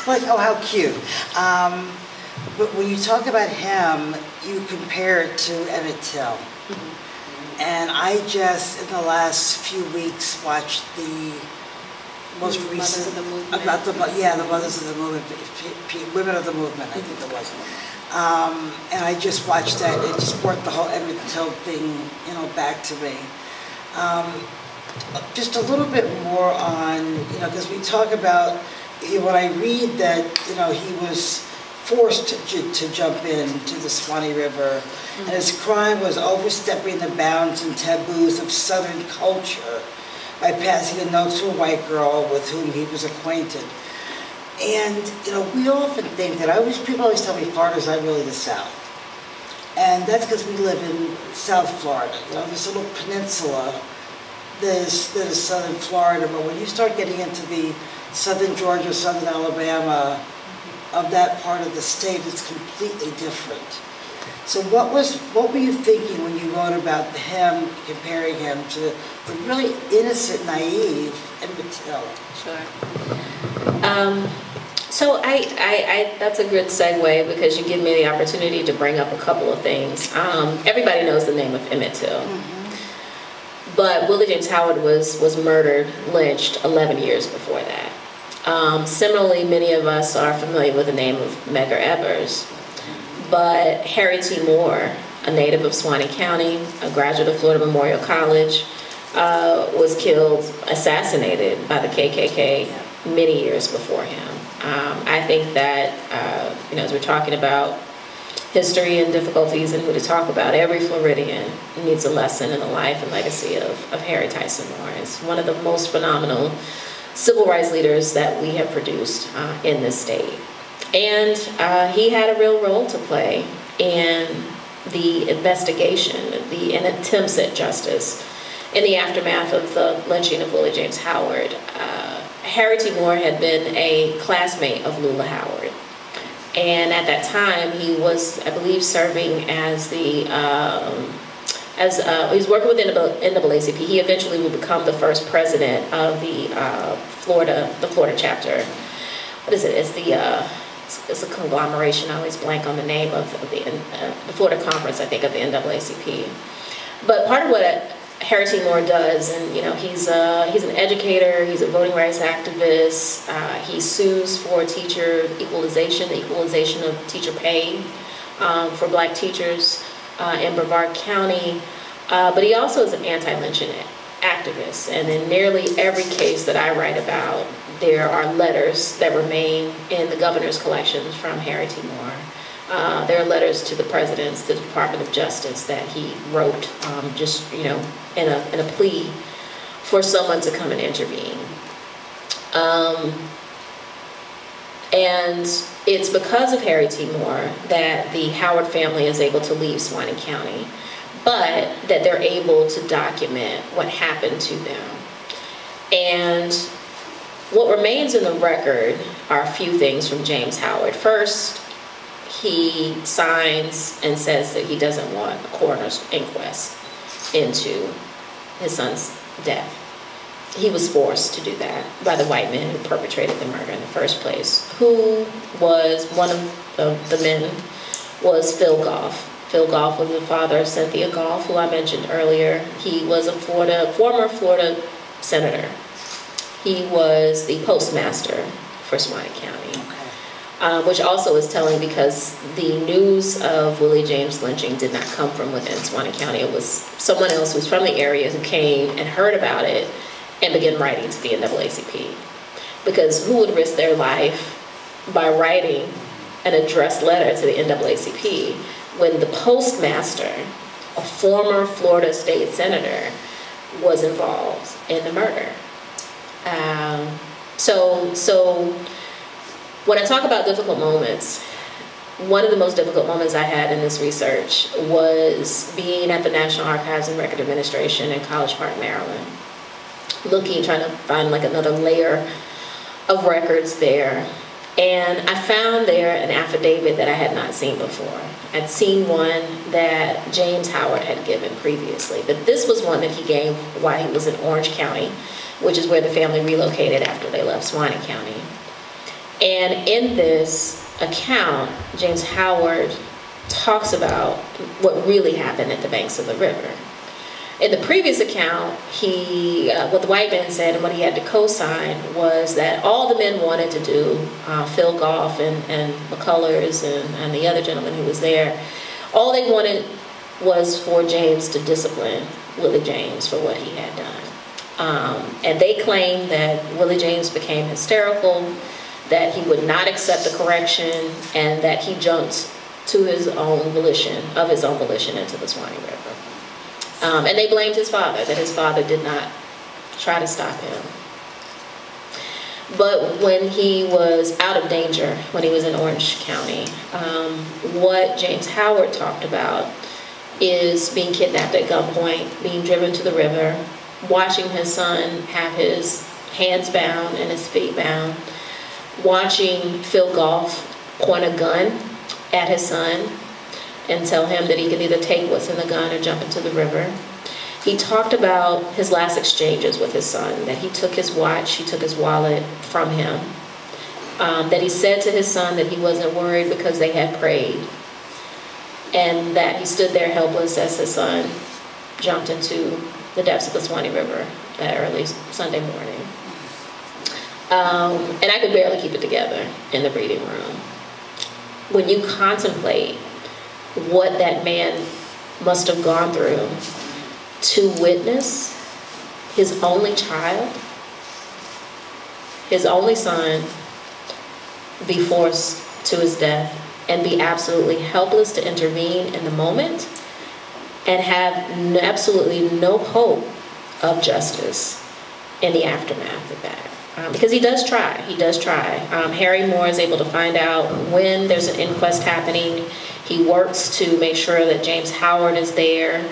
like, oh, how cute. But when you talk about him, you compare it to Emmett Till. Mm-hmm. And I just, in the last few weeks, watched the most recent, about the Mothers of the Movement, Women of the Movement, I think it was. And I just watched that. It just brought the whole Emmett Till thing, back to me. Just a little bit more on, because we talk about, when I read that, he was forced to jump into the Swanee River, and his crime was overstepping the bounds and taboos of Southern culture by passing a note to a white girl with whom he was acquainted. And, we often think that, people always tell me Florida's not really the South. And that's because we live in South Florida, this little peninsula that is Southern Florida. But when you start getting into the Southern Georgia, Southern Alabama, of that part of the state, it's completely different. So what were you thinking when you wrote about him, comparing him to the really innocent, naive Emmett Till? Sure. So that's a good segue, because you give me the opportunity to bring up a couple of things. Everybody knows the name of Emmett Till. Mm-hmm. But Willie James Howard was murdered, lynched 11 years before that. Similarly, many of us are familiar with the name of Medgar Evers. But Harry T. Moore, a native of Suwannee County, a graduate of Florida Memorial College, was killed, assassinated by the KKK many years before him. I think that, as we're talking about history and difficulties and who to talk about, every Floridian needs a lesson in the life and legacy of Harry Tyson Moore. He's one of the most phenomenal civil rights leaders that we have produced in this state. And he had a real role to play in the investigation, and attempts at justice in the aftermath of the lynching of Willie James Howard. Harry T. Moore had been a classmate of Lula Howard. And at that time, he was, I believe, serving as he was working with NAACP. He eventually would become the first president of the Florida chapter. What is it? It's a conglomeration. I always blank on the name of the Florida conference, I think, of the NAACP. But part of what Harry T. Moore does, and he's an educator, he's a voting rights activist, he sues for teacher equalization, the equalization of teacher pay for black teachers in Brevard County, but he also is an anti-lynching activist, and in nearly every case that I write about, there are letters that remain in the governor's collections from Harry T. Moore. There are letters to the presidents, the Department of Justice that he wrote, just, you know, in a plea for someone to come and intervene. And it's because of Harry T. Moore that the Howard family is able to leave Suwannee County, but that they're able to document what happened to them. And what remains in the record are a few things from James Howard. First, he signs and says that he doesn't want a coroner's inquest into his son's death. He was forced to do that by the white men who perpetrated the murder in the first place. Who was one of the men was Phil Goff. Phil Goff was the father of Cynthia Goff, who I mentioned earlier. He was a former Florida senator. He was the postmaster for Suwannee County, which also is telling because the news of Willie James lynching did not come from within Suwannee County. It was someone else who's from the area who came and heard about it and began writing to the NAACP. Because who would risk their life by writing an addressed letter to the NAACP when the postmaster, a former Florida state senator, was involved in the murder? So when I talk about difficult moments, one of the most difficult moments I had in this research was being at the National Archives and Record Administration in College Park, Maryland, trying to find like another layer of records there. And I found there an affidavit that I had not seen before. I'd seen one that James Howard had given previously, but this was one that he gave while he was in Orange County, which is where the family relocated after they left Suwannee County. And in this account, James Howard talks about what really happened at the banks of the river. In the previous account, what the white man said and what he had to co-sign was that all the men wanted to do, Phil Goff and McCullers and the other gentleman who was there, all they wanted was for James to discipline Willie James for what he had done. And they claimed that Willie James became hysterical, that he would not accept the correction, and that he jumped to his own volition into the Suwannee River. And they blamed his father, that his father did not try to stop him. But when he was out of danger, when he was in Orange County, what James Howard talked about is being kidnapped at gunpoint, being driven to the river, watching his son have his hands bound and his feet bound, watching Phil Goff point a gun at his son and tell him that he could either take what's in the gun or jump into the river. He talked about his last exchanges with his son, that he took his watch, he took his wallet from him, that he said to his son that he wasn't worried because they had prayed, and that he stood there helpless as his son jumped into the depths of the Suwannee River that early Sunday morning. And I could barely keep it together in the reading room. When you contemplate what that man must have gone through to witness his only child, his only son, be forced to his death and be absolutely helpless to intervene in the moment and have absolutely no hope of justice in the aftermath of that. Because he does try. Harry Moore is able to find out when there's an inquest happening. He works to make sure that James Howard is there.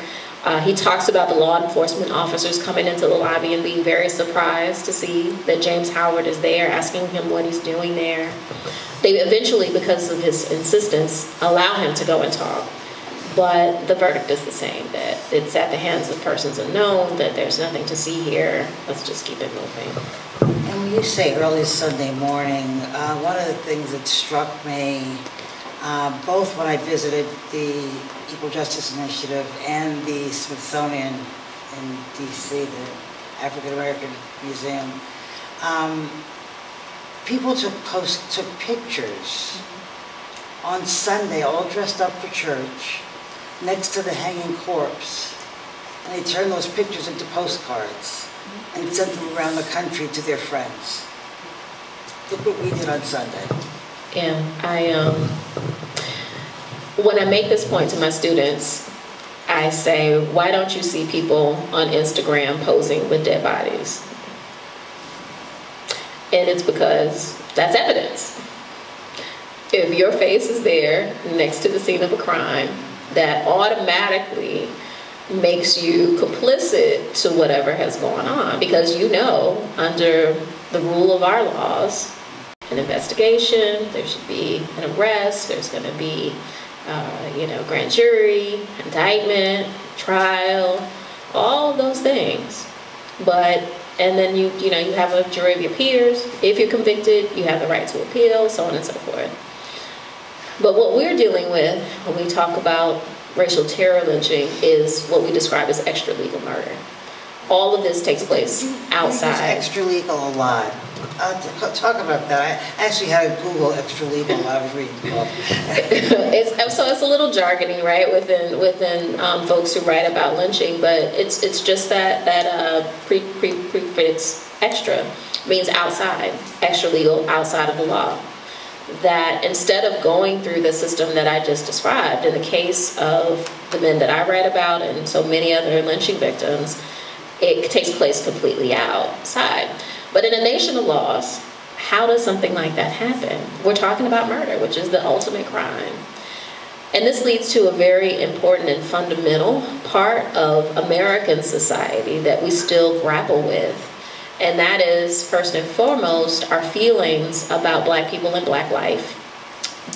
He talks about the law enforcement officers coming into the lobby and being very surprised to see that James Howard is there, asking him what he's doing there. They eventually, because of his insistence, allow him to go and talk. But the verdict is the same, that it's at the hands of persons unknown, that there's nothing to see here. Let's just keep it moving. And when you say early Sunday morning, one of the things that struck me, both when I visited the Equal Justice Initiative and the Smithsonian in D.C., the African American Museum, people took pictures on Sunday, all dressed up for church, next to the hanging corpse. And they turned those pictures into postcards and sent them around the country to their friends. Look what we did on Sunday. Yeah, when I make this point to my students, I say, why don't you see people on Instagram posing with dead bodies? And it's because that's evidence. If your face is there next to the scene of a crime, that automatically makes you complicit to whatever has gone on, because you know, under the rule of our laws, an investigation, there should be an arrest, there's going to be grand jury, indictment, trial, all of those things. And then you have a jury of your peers. If you're convicted, you have the right to appeal, so on and so forth. But what we're dealing with when we talk about racial terror lynching is what we describe as extralegal murder. All of this takes place outside. You use extralegal a lot. Talk about that. I actually had to Google extralegal while I was reading the book. So it's a little jargony, right, within folks who write about lynching, but it's just that prefix extra means outside, extralegal, outside of the law. That instead of going through the system that I just described, in the case of the men that I write about and so many other lynching victims, it takes place completely outside. But in a nation of laws, how does something like that happen? We're talking about murder, which is the ultimate crime. And this leads to a very important and fundamental part of American society that we still grapple with. And that is, first and foremost, our feelings about Black people and Black life.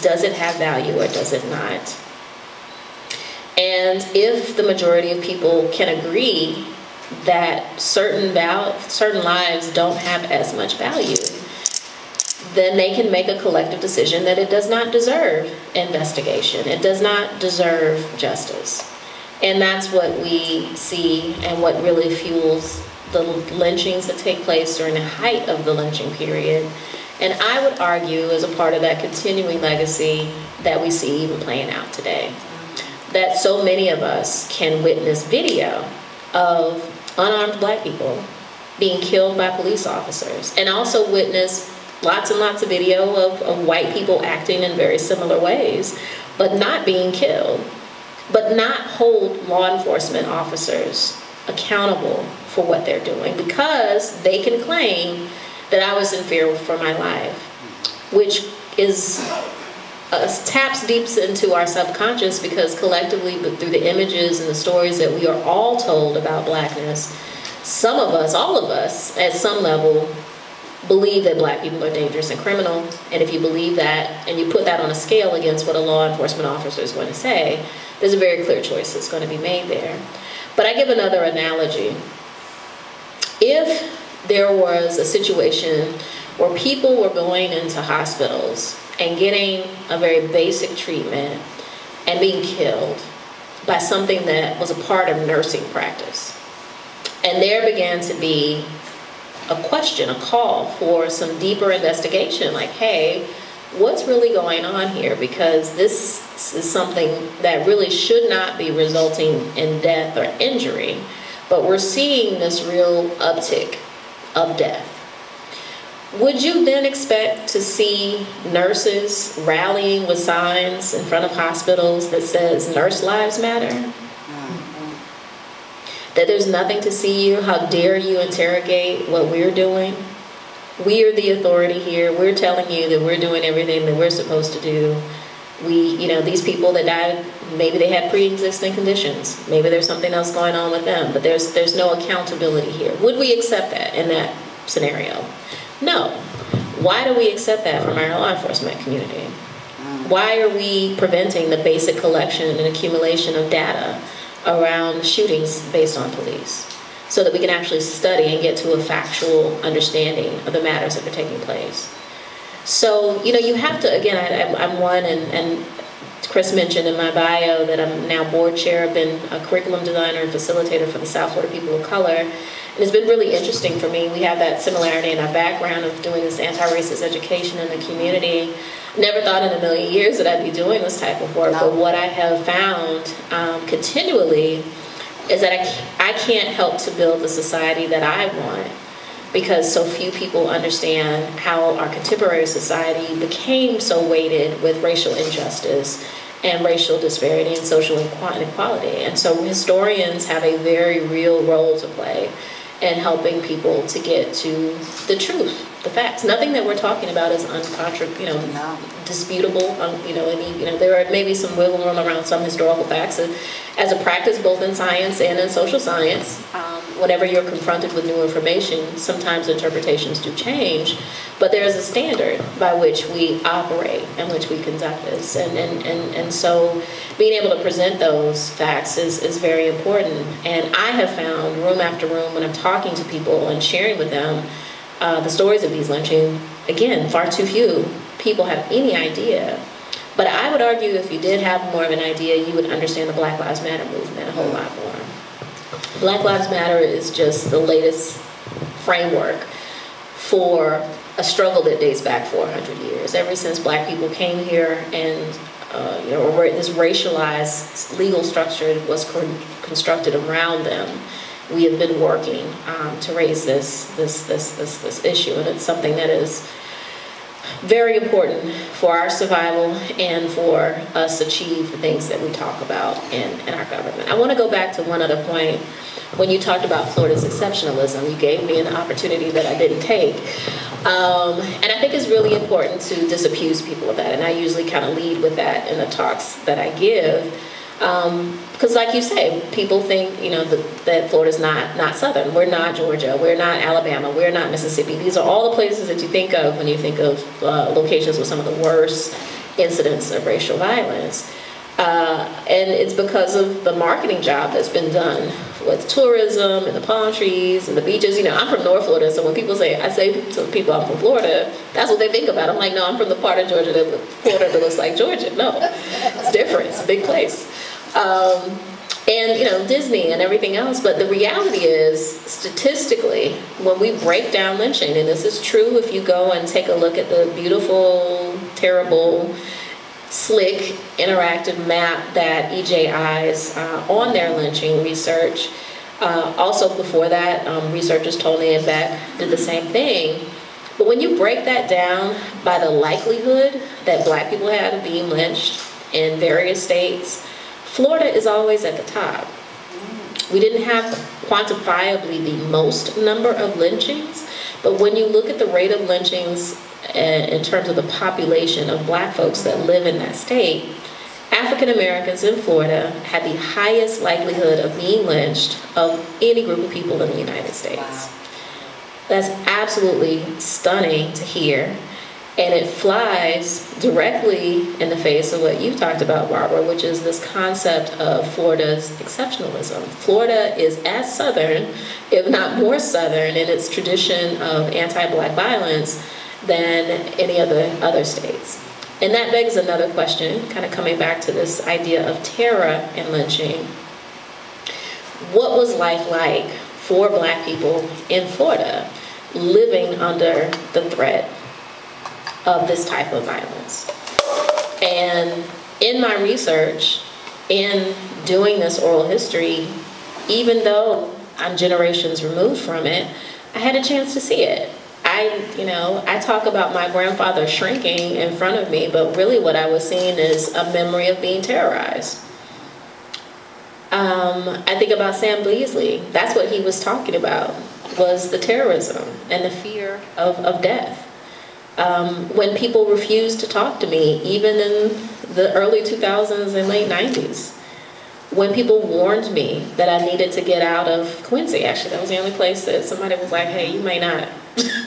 Does it have value or does it not? And if the majority of people can agree that certain lives don't have as much value, then they can make a collective decision that it does not deserve investigation. It does not deserve justice. And that's what we see and what really fuels the lynchings that take place during the height of the lynching period. And I would argue, as a part of that continuing legacy that we see even playing out today, that so many of us can witness video of unarmed Black people being killed by police officers, and also witness lots and lots of video of white people acting in very similar ways, but not being killed, but not hold law enforcement officers accountable for what they're doing, because they can claim that I was in fear for my life, which is taps deep into our subconscious, because collectively, but through the images and the stories that we are all told about Blackness, some of us, all of us, at some level, believe that Black people are dangerous and criminal. And if you believe that, and you put that on a scale against what a law enforcement officer is going to say, there's a very clear choice that's going to be made there. But I give another analogy. If there was a situation where people were going into hospitals and getting a very basic treatment and being killed by something that was a part of nursing practice, and there began to be a question, a call for some deeper investigation, like, hey, what's really going on here? Because this is something that really should not be resulting in death or injury, but we're seeing this real uptick of death. Would you then expect to see nurses rallying with signs in front of hospitals that says "Nurse Lives Matter"? That there's nothing to see you, how dare you interrogate what we're doing? We are the authority here. We're telling you that we're doing everything that we're supposed to do. These people that died, maybe they had pre-existing conditions. Maybe there's something else going on with them, but there's no accountability here. Would we accept that in that scenario? No. Why do we accept that from our law enforcement community? Why are we preventing the basic collection and accumulation of data around shootings based on police, so that we can actually study and get to a factual understanding of the matters that are taking place? So, you have to, again, I'm one, and Chris mentioned in my bio that I'm now board chair. I've been a curriculum designer and facilitator for the South Florida People of Color. And it's been really interesting for me. We have that similarity in our background of doing this anti-racist education in the community. Never thought in a million years that I'd be doing this type of work, but what I have found continually is that I can't help to build the society that I want, because so few people understand how our contemporary society became so weighted with racial injustice and racial disparity and social inequality. And so historians have a very real role to play in helping people to get to the truth, the facts. Nothing that we're talking about is disputable. There are maybe some wiggle room around some historical facts as a practice both in science and in social science. Whenever you're confronted with new information, sometimes interpretations do change, but there is a standard by which we operate and which we conduct this. And so being able to present those facts is very important. And I have found room after room when I'm talking to people and sharing with them the stories of these lynchings, again, far too few people have any idea. But I would argue if you did have more of an idea, you would understand the Black Lives Matter movement a whole lot more. Black Lives Matter is just the latest framework for a struggle that dates back 400 years. Ever since Black people came here and this racialized legal structure was constructed around them, we have been working to raise this issue, and it's something that is very important for our survival and for us to achieve the things that we talk about in our government. I want to go back to one other point. When you talked about Florida's exceptionalism, you gave me an opportunity that I didn't take. And I think it's really important to disabuse people of that, and I usually kind of lead with that in the talks that I give. Because like you say, people think, that Florida's not Southern. We're not Georgia. We're not Alabama. We're not Mississippi. These are all the places that you think of when you think of locations with some of the worst incidents of racial violence. And it's because of the marketing job that's been done with tourism and the palm trees and the beaches. I'm from North Florida, so when people I say to people I'm from Florida, that's what they think about. I'm like, no, I'm from the part of Florida that looks like Georgia. No, it's different. It's a big place. And Disney and everything else, but the reality is, statistically, when we break down lynching, and this is true if you go and take a look at the beautiful, terrible, slick, interactive map that EJI's on their lynching research. Also before that, researchers Tony and Beck did the same thing. But when you break that down by the likelihood that Black people had of being lynched in various states, Florida is always at the top. We didn't have quantifiably the most number of lynchings, but when you look at the rate of lynchings in terms of the population of Black folks that live in that state, African Americans in Florida had the highest likelihood of being lynched of any group of people in the United States. Wow. That's absolutely stunning to hear. And it flies directly in the face of what you talked about, Barbara, which is this concept of Florida's exceptionalism. Florida is as Southern, if not more Southern, in its tradition of anti-Black violence than any other states. And that begs another question, kind of coming back to this idea of terror and lynching. What was life like for Black people in Florida living under the threat of this type of violence? And in my research, in doing this oral history, even though I'm generations removed from it, I had a chance to see it. I talk about my grandfather shrinking in front of me, but really what I was seeing is a memory of being terrorized. I think about Sam Beasley. That's what he was talking about, was the terrorism and the fear of death. When people refused to talk to me, even in the early 2000s and late 90s. When people warned me that I needed to get out of Quincy, actually, that was the only place that somebody was like, hey, you may not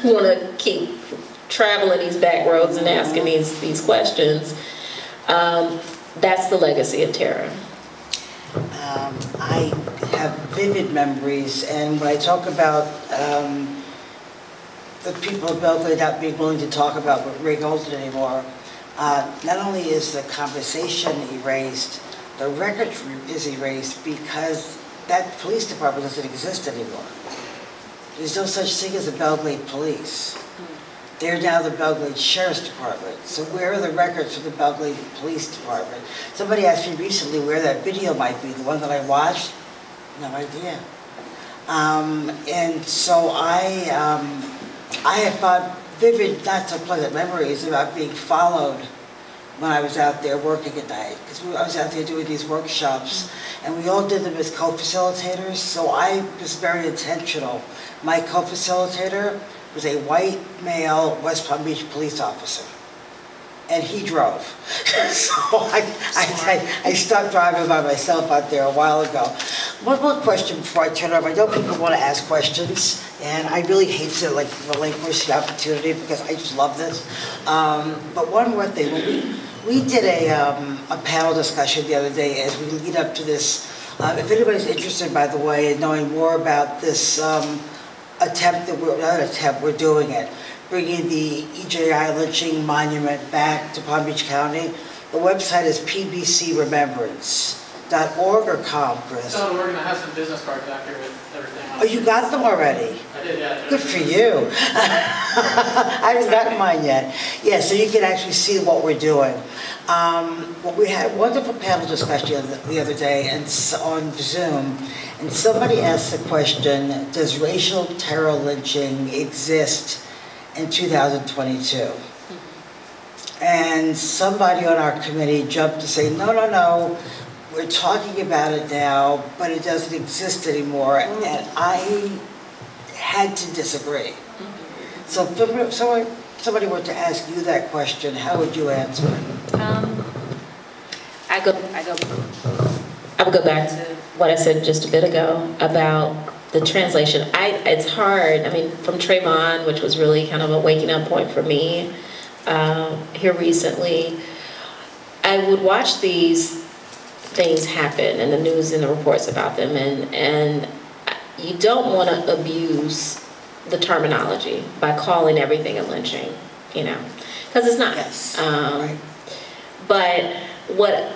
want to keep traveling these back roads and asking these questions. That's the legacy of terror. I have vivid memories, and when I talk about the people of Belgrade not being willing to talk about Ray Golden anymore, not only is the conversation erased, the record is erased because that police department doesn't exist anymore. There's no such thing as the Belgrade Police. They're now the Belgrade Sheriff's Department. So where are the records for the Belgrade Police Department? Somebody asked me recently where that video might be, the one that I watched. No idea. And so I have got vivid, not so pleasant memories about being followed when I was out there working at night, because I was out there doing these workshops, and we all did them as co-facilitators, so I was very intentional. My co-facilitator was a white male West Palm Beach police officer, and he drove. So I stopped driving by myself out there a while ago. One more question before I turn it over. I know people want to ask questions, and I really hate to like relinquish the opportunity because I just love this. But one more thing, we did a panel discussion the other day as we lead up to this. If anybody's interested, by the way, in knowing more about this attempt that we're doing it, bringing the EJI lynching monument back to Palm Beach County. The website is pbcremembrance.org or com, Chris? So we're going to have some business cards back here with everything. Oh, you got them already? I did, yeah. Good for you. I haven't gotten mine yet. Yeah, so you can actually see what we're doing. Well, we had a wonderful panel discussion the other day and on Zoom, and somebody asked the question, does racial terror lynching exist in 2022? And somebody on our committee jumped to say, no, no, no, we're talking about it now, but it doesn't exist anymore. And I had to disagree. So if somebody were to ask you that question, how would you answer it? I would go back to what I said just a bit ago about the translation. It's hard. I mean, from Trayvon, which was really kind of a waking up point for me here recently, I would watch these things happen and the news and the reports about them, and you don't want to abuse the terminology by calling everything a lynching, you know, because it's not. Yes. Right. But what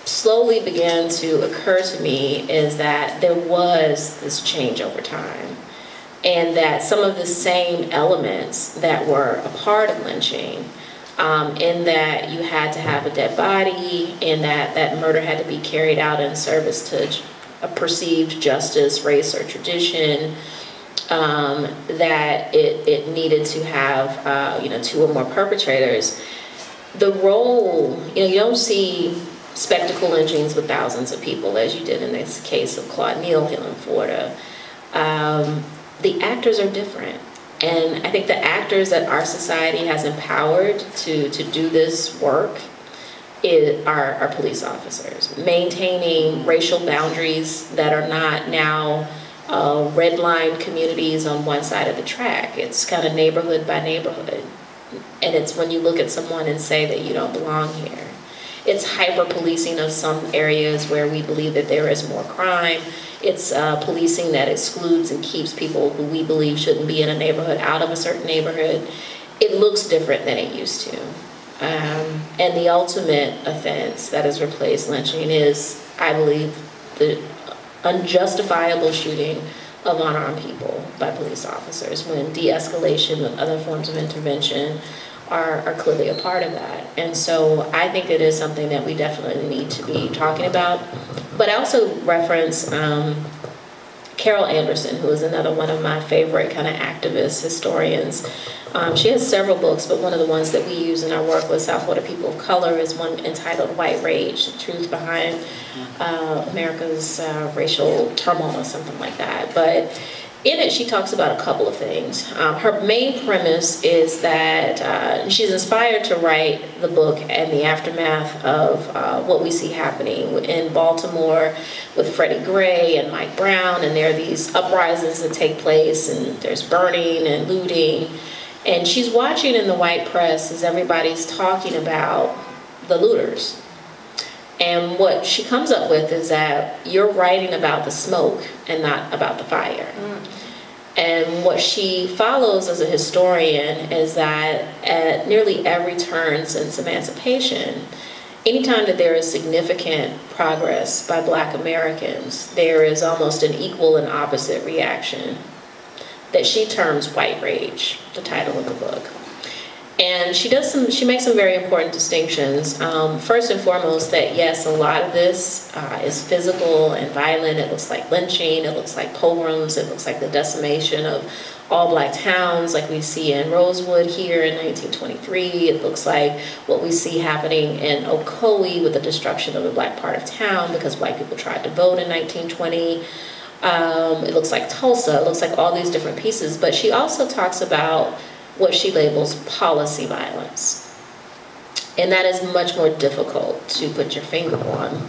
slowly began to occur to me is that there was this change over time, and that some of the same elements that were a part of lynching, in that you had to have a dead body, in that that murder had to be carried out in service to a perceived justice, race, or tradition, that it needed to have you know, 2 or more perpetrators. The role, you know, you don't see spectacle lynchings with thousands of people as you did in this case of Claude Neal here in Florida. The actors are different. And I think the actors that our society has empowered to do this work are police officers. Maintaining racial boundaries that are not now red-lined communities on one side of the track. It's kind of neighborhood by neighborhood. And it's when you look at someone and say that you don't belong here. It's hyper-policing of some areas where we believe that there is more crime. It's policing that excludes and keeps people who we believe shouldn't be in a neighborhood out of a certain neighborhood. It looks different than it used to. And the ultimate offense that has replaced lynching is, I believe, the unjustifiable shooting of unarmed people by police officers, when de-escalation with other forms of intervention are clearly a part of that. And so I think it is something that we definitely need to be talking about. But I also reference Carol Anderson, who is another one of my favorite kind of activist historians. She has several books, but one of the ones that we use in our work with South Florida people of color is one entitled White Rage, The Truth Behind America's Racial Turmoil or something like that. But in it, she talks about a couple of things. Her main premise is that she's inspired to write the book and the aftermath of what we see happening in Baltimore with Freddie Gray and Mike Brown, and there are these uprisings that take place, and there's burning and looting. And she's watching in the white press as everybody's talking about the looters. And what she comes up with is that you're writing about the smoke and not about the fire. And what she follows as a historian is that at nearly every turn since emancipation, anytime that there is significant progress by Black Americans, there is almost an equal and opposite reaction that she terms white rage, the title of the book. And she makes some very important distinctions. First and foremost, that yes, a lot of this is physical and violent. It looks like lynching, it looks like pogroms, it looks like the decimation of all black towns like we see in Rosewood here in 1923. It looks like what we see happening in Ocoee with the destruction of the black part of town because white people tried to vote in 1920. It looks like Tulsa, it looks like all these different pieces. But she also talks about what she labels policy violence. And that is much more difficult to put your finger on.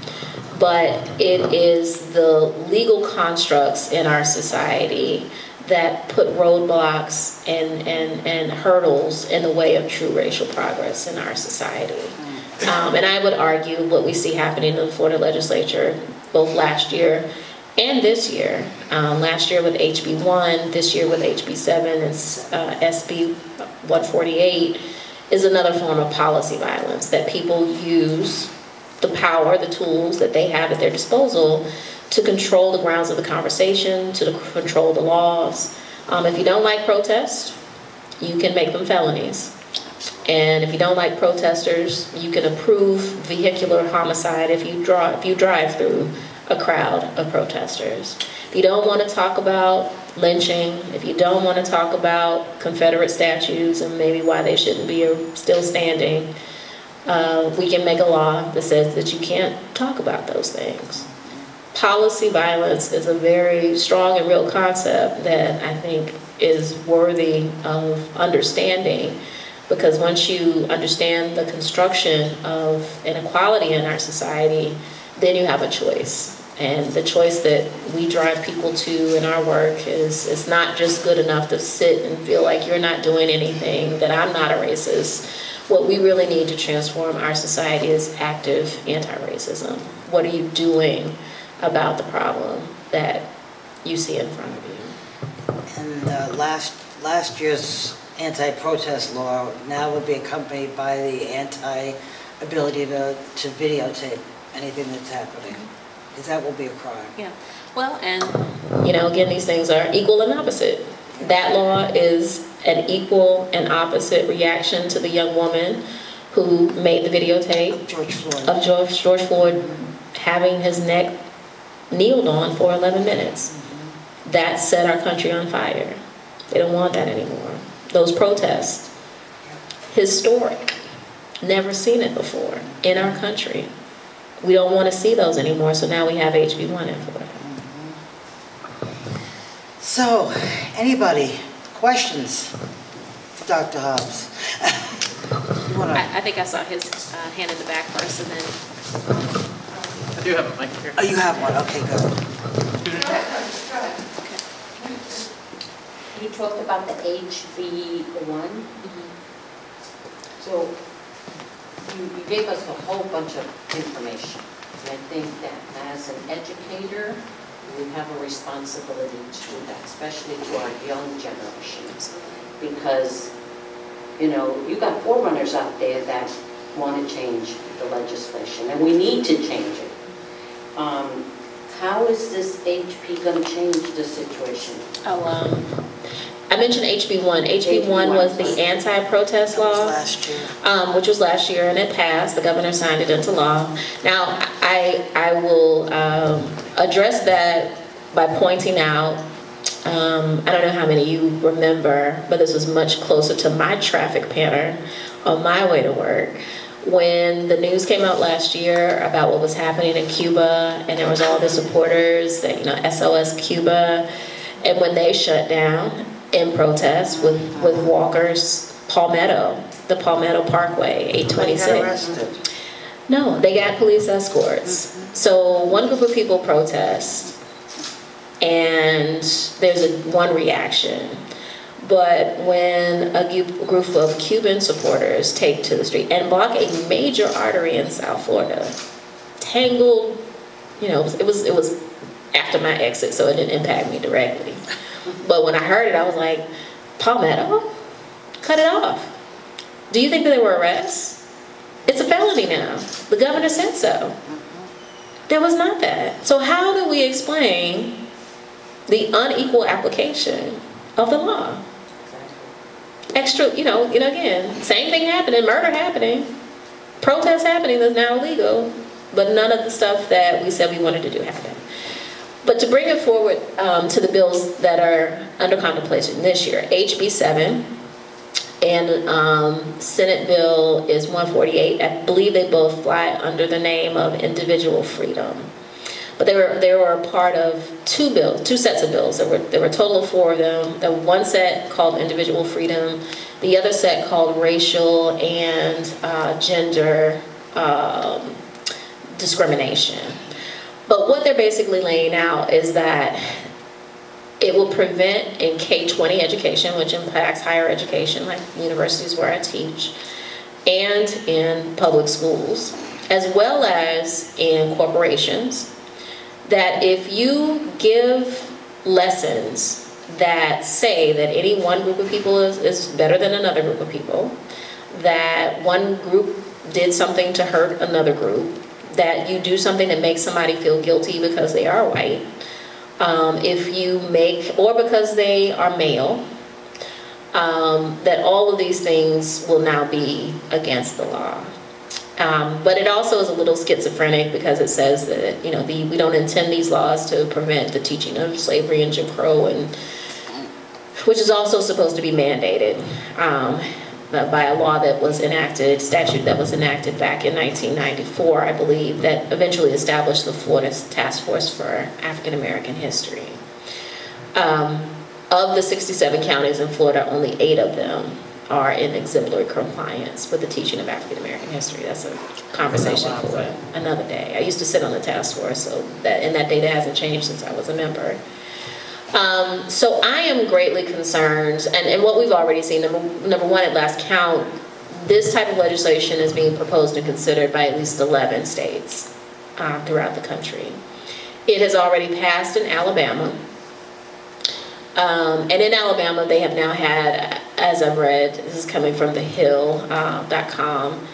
But it is the legal constructs in our society that put roadblocks and hurdles in the way of true racial progress in our society. And I would argue what we see happening in the Florida legislature, both last year and this year. Last year with HB 1, this year with HB 7 and SB 148 is another form of policy violence, that people use the power, the tools that they have at their disposal to control the grounds of the conversation, to control the laws. If you don't like protest, you can make them felonies. And if you don't like protesters, you can approve vehicular homicide if you drive through a crowd of protesters. If you don't want to talk about lynching, if you don't want to talk about Confederate statues and maybe why they shouldn't be still standing, we can make a law that says that you can't talk about those things. Policy violence is a very strong and real concept that I think is worthy of understanding, because once you understand the construction of inequality in our society, then you have a choice. And the choice that we drive people to in our work is it's not just good enough to sit and feel like you're not doing anything, that I'm not a racist. What we really need to transform our society is active anti-racism. What are you doing about the problem that you see in front of you? And last year's anti-protest law now would be accompanied by the anti-ability to videotape anything that's happening. Because that will be a crime. Yeah. Well, and you know, again, these things are equal and opposite. That law is an equal and opposite reaction to the young woman who made the videotape of George Floyd having his neck kneeled on for 11 minutes. That set our country on fire. They don't want that anymore. Those protests, historic, never seen it before in our country. We don't want to see those anymore, so now we have HB 1 in Florida. So, anybody, questions for Dr. Hobbs? I think I saw his hand in the back first, and then... I do have a mic here. Oh, you have one, okay, good. You talked about the HB1. So you gave us a whole bunch of information. And I think that as an educator, we have a responsibility to do that, especially to our young generations. Because, you know, you got forerunners out there that want to change the legislation, and we need to change it. How is this HB going to change the situation? I mentioned HB1. HB1 was the anti-protest law, Last year. which was last year, and it passed. The governor signed it into law. Now, I will address that by pointing out, I don't know how many of you remember, but this was much closer to my traffic pattern on my way to work. When the news came out last year about what was happening in Cuba, and there was all the supporters, that, you know, SOS Cuba, and when they shut down in protest with walkers, the Palmetto Parkway, 826. They got arrested. No, they got police escorts. So one group of people protest, and there's one reaction. But when a group of Cuban supporters take to the street and block a major artery in South Florida, tangled, you know, it was after my exit, so it didn't impact me directly. But when I heard it, I was like, Palmetto? Cut it off. Do you think that there were arrests? It's a felony now. The governor said so. There was not that. So how do we explain the unequal application of the law? extra, again, same thing happening, murder happening, protests happening that's now illegal, but none of the stuff that we said we wanted to do happened. But to bring it forward to the bills that are under contemplation this year, HB 7 and Senate bill is 148. I believe they both fly under the name of individual freedom. But they were a part of two sets of bills. There were a total of 4 of them. The one set called individual freedom, the other set called racial and gender discrimination. But what they're basically laying out is that it will prevent in K-20 education, which impacts higher education, like universities where I teach, and in public schools, as well as in corporations, that if you give lessons that say that any one group of people is better than another group of people, that one group did something to hurt another group, that you do something that makes somebody feel guilty because they are white, if you make, or because they are male, that all of these things will now be against the law. But it also is a little schizophrenic because it says that, we don't intend these laws to prevent the teaching of slavery and Jim Crow, which is also supposed to be mandated by a law that was enacted, statute that was enacted back in 1994, I believe, that eventually established the Florida Task Force for African American History. Of the 67 counties in Florida, only 8 of them are in exemplary compliance with the teaching of African American history. That's a conversation for another day. I used to sit on the task force, so that data hasn't changed since I was a member. So I am greatly concerned, and what we've already seen, number one, at last count, this type of legislation is being proposed and considered by at least 11 states throughout the country. It has already passed in Alabama. And in Alabama, they have now had, as I've read, this is coming from thehill.com,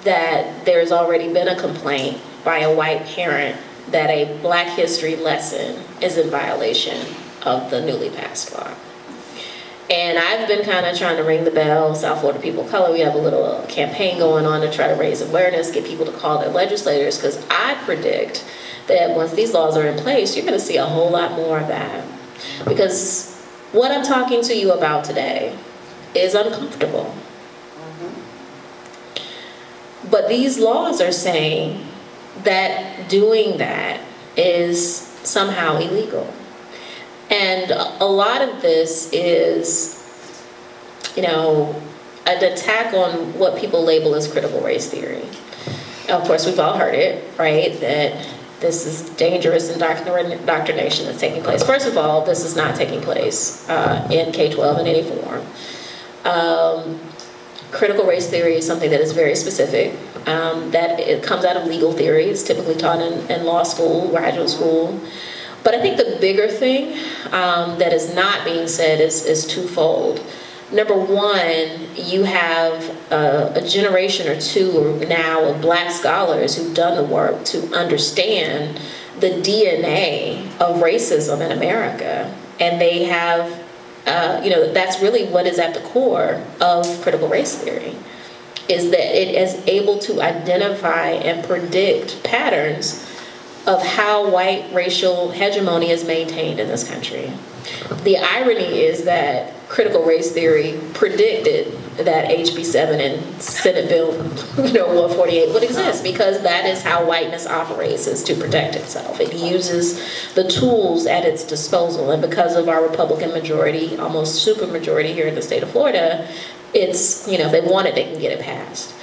that there's already been a complaint by a white parent that a Black history lesson is in violation of the newly passed law. And I've been kind of trying to ring the bell. South Florida People of Color, we have a little campaign going on to try to raise awareness, get people to call their legislators, because I predict that once these laws are in place, you're going to see a whole lot more of that. Because what I'm talking to you about today is uncomfortable. But these laws are saying that doing that is somehow illegal. And a lot of this is, an attack on what people label as critical race theory. Of course, we've all heard it, right? That this is dangerous indoctrination that's taking place. First of all, this is not taking place in K-12 in any form. Critical race theory is something that is very specific, that it comes out of legal theory. It's typically taught in law school, graduate school. But I think the bigger thing that is not being said is twofold. Number one, you have a generation or two now of Black scholars who've done the work to understand the DNA of racism in America. And they have, that's really what is at the core of critical race theory, is that it is able to identify and predict patterns of how white racial hegemony is maintained in this country. The irony is that critical race theory predicted that HB 7 and Senate Bill 148 would exist, because that is how whiteness operates, is to protect itself. It uses the tools at its disposal, and because of our Republican majority, almost super majority here in the state of Florida, it's, if they want it, they can get it passed.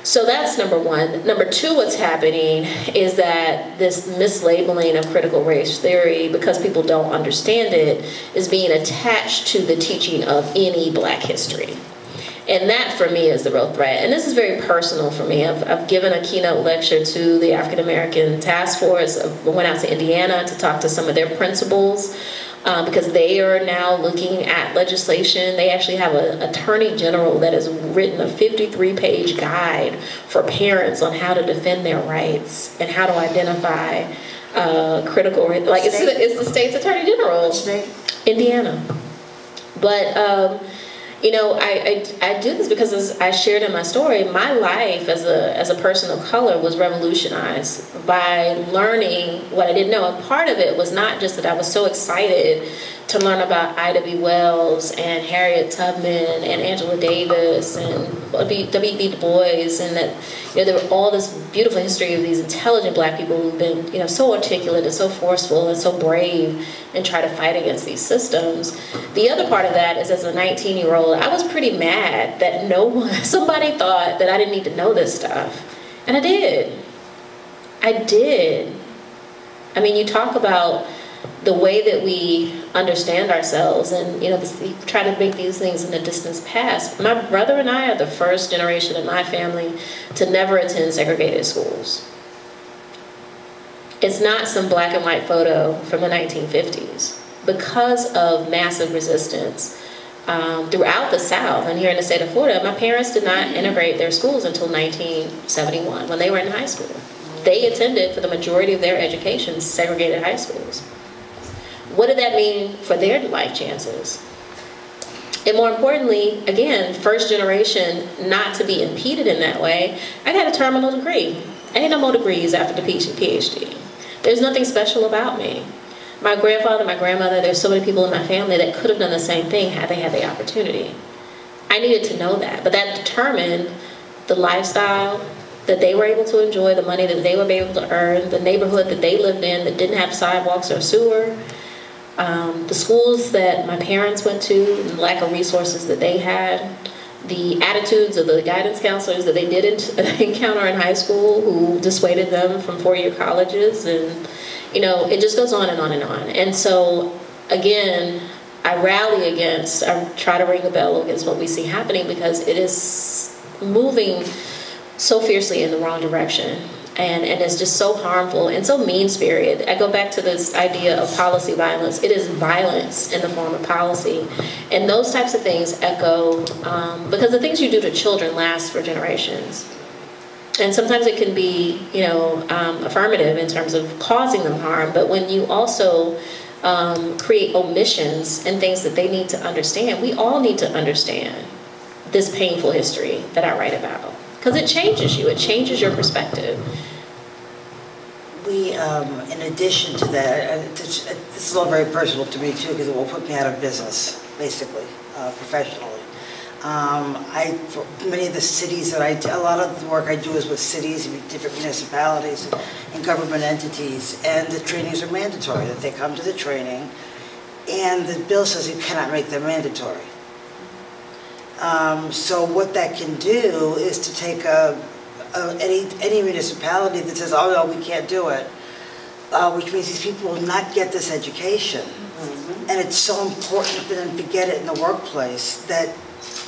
So that's number one. Number two, what's happening is that this mislabeling of critical race theory, because people don't understand it, is being attached to the teaching of any Black history. And that, for me, is the real threat. And this is very personal for me. I've given a keynote lecture to the African American Task Force. I went out to Indiana to talk to some of their principals, because they are now looking at legislation. They actually have an attorney general that has written a 53-page guide for parents on how to defend their rights and how to identify critical, like it's the state's attorney general. Which state? Indiana. But You know, I do this because, as I shared in my story, my life as a person of color was revolutionized by learning what I didn't know. And part of it was not just that I was so excited to learn about Ida B. Wells and Harriet Tubman and Angela Davis and W.E.B. Du Bois, and that, you know, there were all this beautiful history of these intelligent black people who've been, you know, so articulate and so forceful and so brave and try to fight against these systems. The other part of that is, as a 19-year-old, I was pretty mad that somebody thought that I didn't need to know this stuff. And I did. I did. I mean, you talk about the way that we understand ourselves, and you know, we try to make these things in the distant past. My brother and I are the first generation in my family to never attend segregated schools. It's not some black and white photo from the 1950s. Because of massive resistance throughout the South and here in the state of Florida, my parents did not integrate their schools until 1971 when they were in high school. They attended, for the majority of their education, segregated high schools. What did that mean for their life chances? And more importantly, again, first generation not to be impeded in that way. I got a terminal degree. I had no more degrees after the PhD. There's nothing special about me. My grandfather, my grandmother, there's so many people in my family that could have done the same thing had they had the opportunity. I needed to know that, but that determined the lifestyle that they were able to enjoy, the money that they were able to earn, the neighborhood that they lived in that didn't have sidewalks or sewer, the schools that my parents went to, the lack of resources that they had, the attitudes of the guidance counselors that they didn't encounter in high school who dissuaded them from four-year colleges, and you know, it just goes on and on and on. And so, again, I try to ring a bell against what we see happening because it is moving so fiercely in the wrong direction. And it's just so harmful and so mean-spirited. I go back to this idea of policy violence. It is violence in the form of policy. And those types of things echo, because the things you do to children last for generations. And sometimes it can be, you know, affirmative in terms of causing them harm, but when you also create omissions and things that they need to understand, we all need to understand this painful history that I write about. Because it changes you, it changes your perspective. We, in addition to that, this is all very personal to me too, because it will put me out of business, basically, professionally. For many of the cities that a lot of the work I do is with cities, different municipalities, and government entities, and the trainings are mandatory, that they come to the training, and the bill says you cannot make them mandatory. So what that can do is to take any municipality that says, oh no, we can't do it, which means these people will not get this education. Mm-hmm. And it's so important for them to get it in the workplace that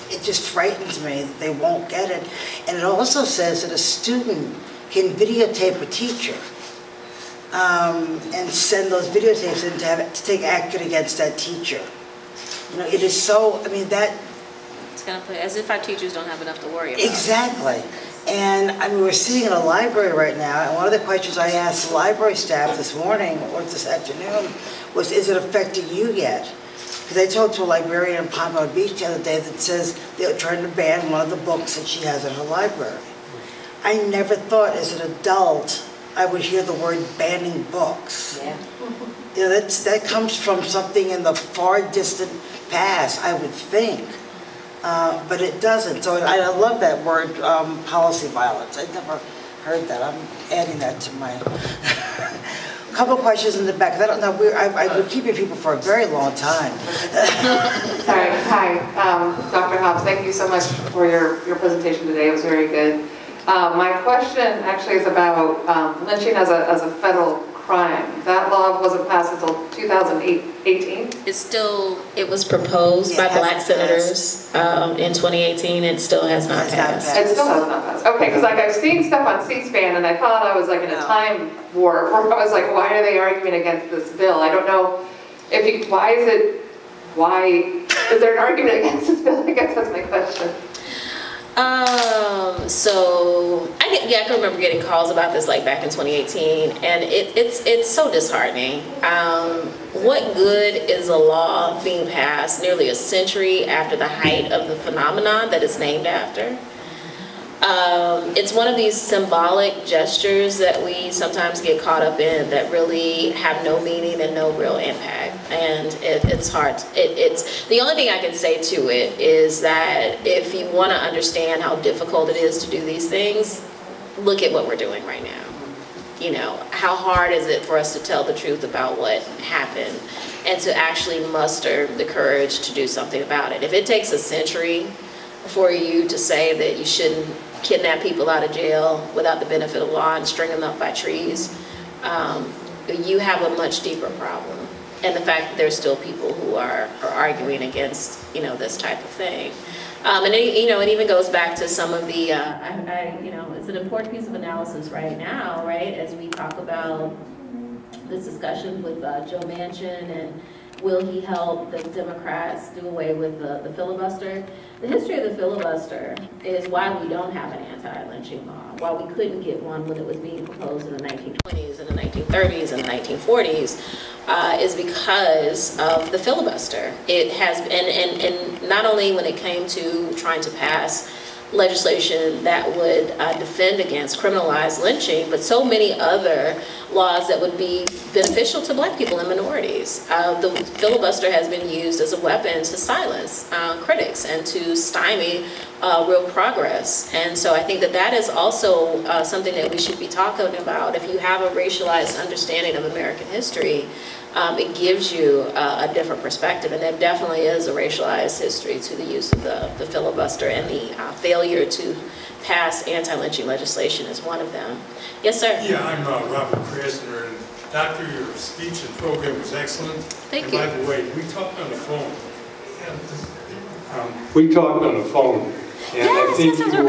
it just frightens me that they won't get it. And it also says that a student can videotape a teacher and send those videotapes in to take action against that teacher. You know, it is so, I mean, that... It's going to put, as if our teachers don't have enough to worry about. Exactly. And I mean, we're sitting in a library right now, and one of the questions I asked the library staff this morning or this afternoon was, is it affecting you yet? Because I talked to a librarian in Palm Beach the other day that says they're trying to ban one of the books that she has in her library. I never thought as an adult I would hear the word banning books. Yeah. You know, that comes from something in the far distant past, I would think. But it doesn't. So I love that word, policy violence. I'd never heard that. I'm adding that to my... A couple of questions in the back. I don't know. I've been keeping people for a very long time. Sorry. Hi, Dr. Hobbs. Thank you so much for your presentation today. It was very good. My question actually is about lynching as a federal crime. That law wasn't passed until 2018. It was proposed by black senators in 2018. It still has not passed. It still has not passed. Okay, because like I've seen stuff on C-SPAN and I thought I was like in a time warp where I was like, why are they arguing against this bill? I don't know why is there an argument against this bill? I guess that's my question. So I can remember getting calls about this like back in 2018, and it's so disheartening. What good is a law being passed nearly a century after the height of the phenomenon that it's named after? It's one of these symbolic gestures that we sometimes get caught up in that really have no meaning and no real impact, and it's hard. It's the only thing I can say to it is that if you want to understand how difficult it is to do these things, look at what we're doing right now. You know, how hard is it for us to tell the truth about what happened and to actually muster the courage to do something about it? If it takes a century for you to say that you shouldn't kidnap people out of jail without the benefit of law and string them up by trees, you have a much deeper problem. And the fact that there's still people who are arguing against, you know, this type of thing. And it even goes back to some of the, it's an important piece of analysis right now, right, as we talk about this discussion with Joe Manchin and will he help the Democrats do away with the filibuster? The history of the filibuster is why we don't have an anti-lynching law, why we couldn't get one when it was being proposed in the 1920s and the 1930s and the 1940s, is because of the filibuster. It has, and not only when it came to trying to pass legislation that would defend against criminalized lynching, but so many other laws that would be beneficial to Black people and minorities. The filibuster has been used as a weapon to silence critics and to stymie real progress. And so I think that that is also something that we should be talking about. If you have a racialized understanding of American history, it gives you a different perspective, and there definitely is a racialized history to the use of the filibuster, and the failure to pass anti-lynching legislation is one of them. Yes, sir? Yeah, I'm Robert Krasner, and Doctor, your speech and program was excellent. Thank you. By the way, we talked on the phone. We talked on the phone, and I think you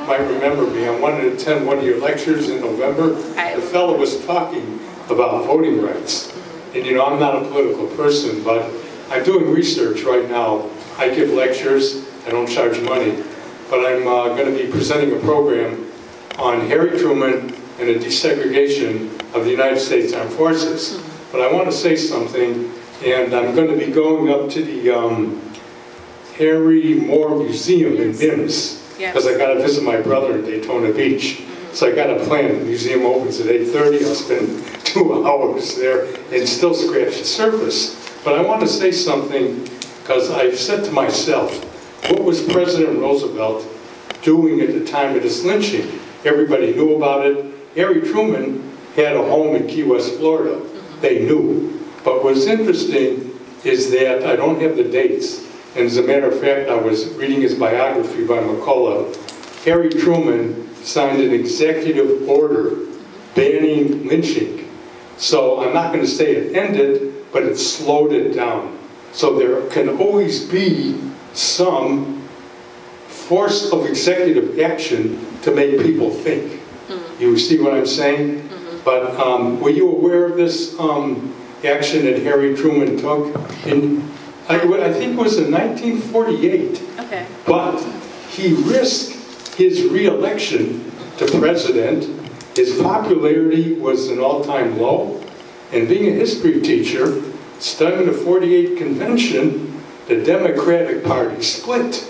might remember me. I wanted to attend one of your lectures in November. The fellow was talking about voting rights. And you know, I'm not a political person, but I'm doing research right now. I give lectures, I don't charge money, but I'm going to be presenting a program on Harry Truman and the desegregation of the United States Armed Forces. But I want to say something, and I'm going to be going up to the Harry Moore Museum in Venice, because I got to visit my brother in Daytona Beach. So I got a plan. The museum opens at 8:30. I'll spend 2 hours there and still scratch the surface. But I want to say something, because I've said to myself, what was President Roosevelt doing at the time of this lynching? Everybody knew about it. Harry Truman had a home in Key West, Florida. They knew. But what's interesting is that I don't have the dates. And as a matter of fact, I was reading his biography by McCullough. Harry Truman signed an executive order banning lynching. So I'm not going to say it ended, but it slowed it down. So there can always be some force of executive action to make people think. You see what I'm saying? But were you aware of this action that Harry Truman took? I think it was in 1948. Okay. But he risked his re-election to president. His popularity was an all-time low. And being a history teacher, studying the 48 convention, the Democratic Party split.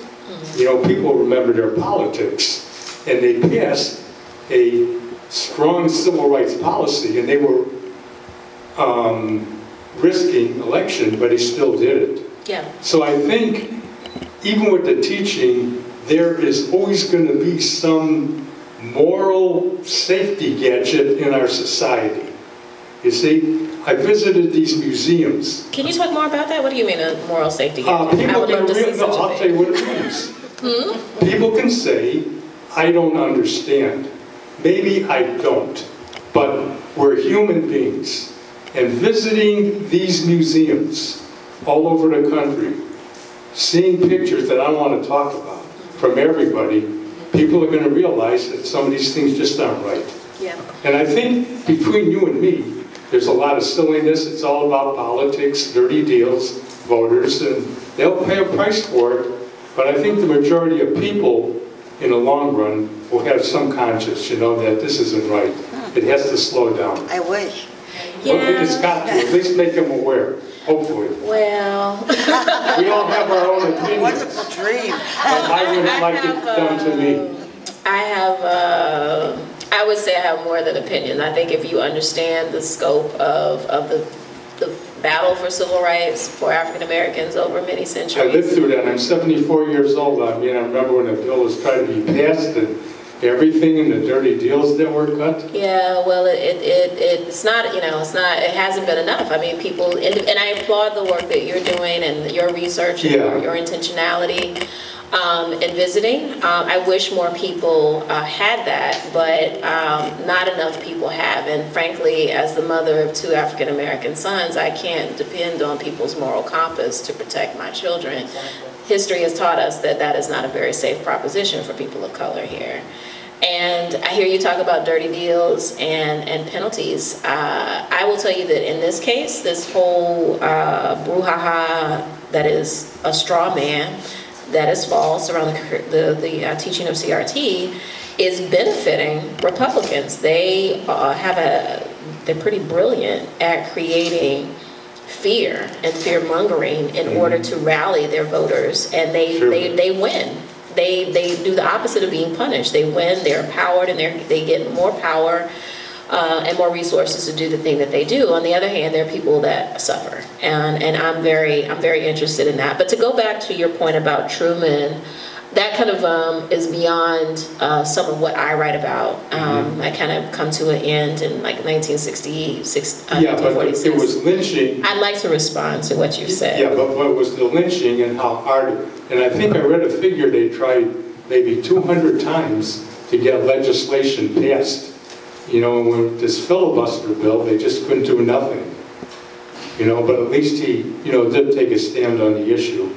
You know, people remember their politics. And they passed a strong civil rights policy, and they were risking election, but he still did it. Yeah. So I think, even with the teaching, there is always going to be some moral safety gadget in our society. You see, I visited these museums. Can you talk more about that? What do you mean a moral safety gadget? I'll tell you what it means. People can say, I don't understand. Maybe I don't. But we're human beings. And visiting these museums all over the country, seeing pictures that I want to talk about from everybody, people are going to realize that some of these things just aren't right. Yeah. And I think between you and me, there's a lot of silliness. It's all about politics, dirty deals, voters, and they'll pay a price for it. But I think the majority of people in the long run, will have some conscience, you know, that this isn't right. It has to slow down. I wish. Yeah. Well, it's got to, at least make them aware, hopefully. Well. We all have our own opinions. Wonderful dream. But I wouldn't like it done to me. I would say I have more than opinion. I think if you understand the scope of the battle for civil rights for African Americans over many centuries. I lived through that. I'm 74 years old. I mean, I remember when the bill was trying to be passed and everything and the dirty deals that were cut. Yeah, well, it's not, you know, it hasn't been enough. I mean, people, and I applaud the work that you're doing and your research and your intentionality. In visiting. I wish more people had that, but not enough people have. And frankly, as the mother of 2 African American sons, I can't depend on people's moral compass to protect my children. History has taught us that that is not a very safe proposition for people of color here. And I hear you talk about dirty deals and penalties. I will tell you that in this case, this whole brouhaha that is a straw man, that is false around the teaching of CRT is benefiting Republicans. They they're pretty brilliant at creating fear and fear-mongering in order to rally their voters, and they win. They do the opposite of being punished. They win, they're empowered, and they get more power and more resources to do the thing that they do. On the other hand, there are people that suffer, and I'm very interested in that. But to go back to your point about Truman, that kind of is beyond some of what I write about. I kind of come to an end in like 1966. Yeah, but it was lynching. I'd like to respond to what you've said. Yeah, but what was the lynching and how hard, and I think I read a figure they tried maybe 200 times to get legislation passed. You know, when this filibuster bill, they just couldn't do nothing. You know, but at least he, you know, did take a stand on the issue,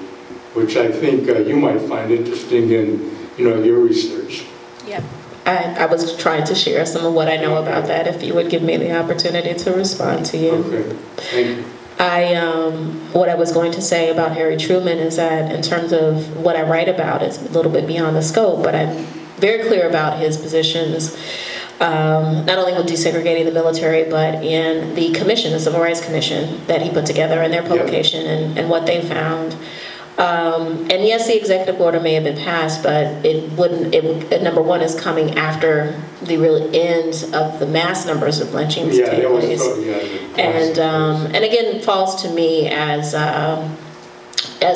which I think you might find interesting in, you know, your research. Yeah, I was trying to share some of what I know about that, if you would give me the opportunity to respond to you. Okay, thank you. What I was going to say about Harry Truman is that in terms of what I write about, it's a little bit beyond the scope, but I'm very clear about his positions. Not only with desegregating the military, but in the commission, the Civil Rights Commission that he put together in their publication and what they found. And yes, the executive order may have been passed, but it wouldn't, number one, is coming after the real end of the mass numbers of lynchings take place. And again, falls to me as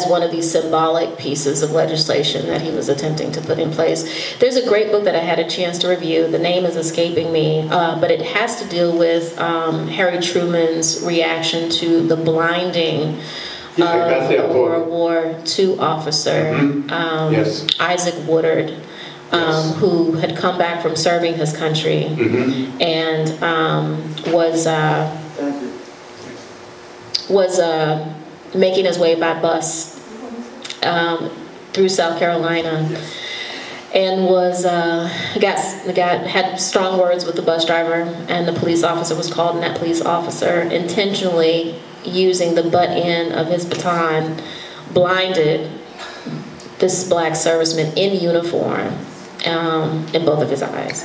one of these symbolic pieces of legislation that he was attempting to put in place. There's a great book that I had a chance to review. The name is escaping me, but it has to deal with Harry Truman's reaction to the blinding of a World War II officer, Isaac Woodard, who had come back from serving his country and was making his way by bus through South Carolina, and had strong words with the bus driver, and the police officer was called, and that police officer intentionally, using the butt end of his baton, blinded this black serviceman in uniform in both of his eyes.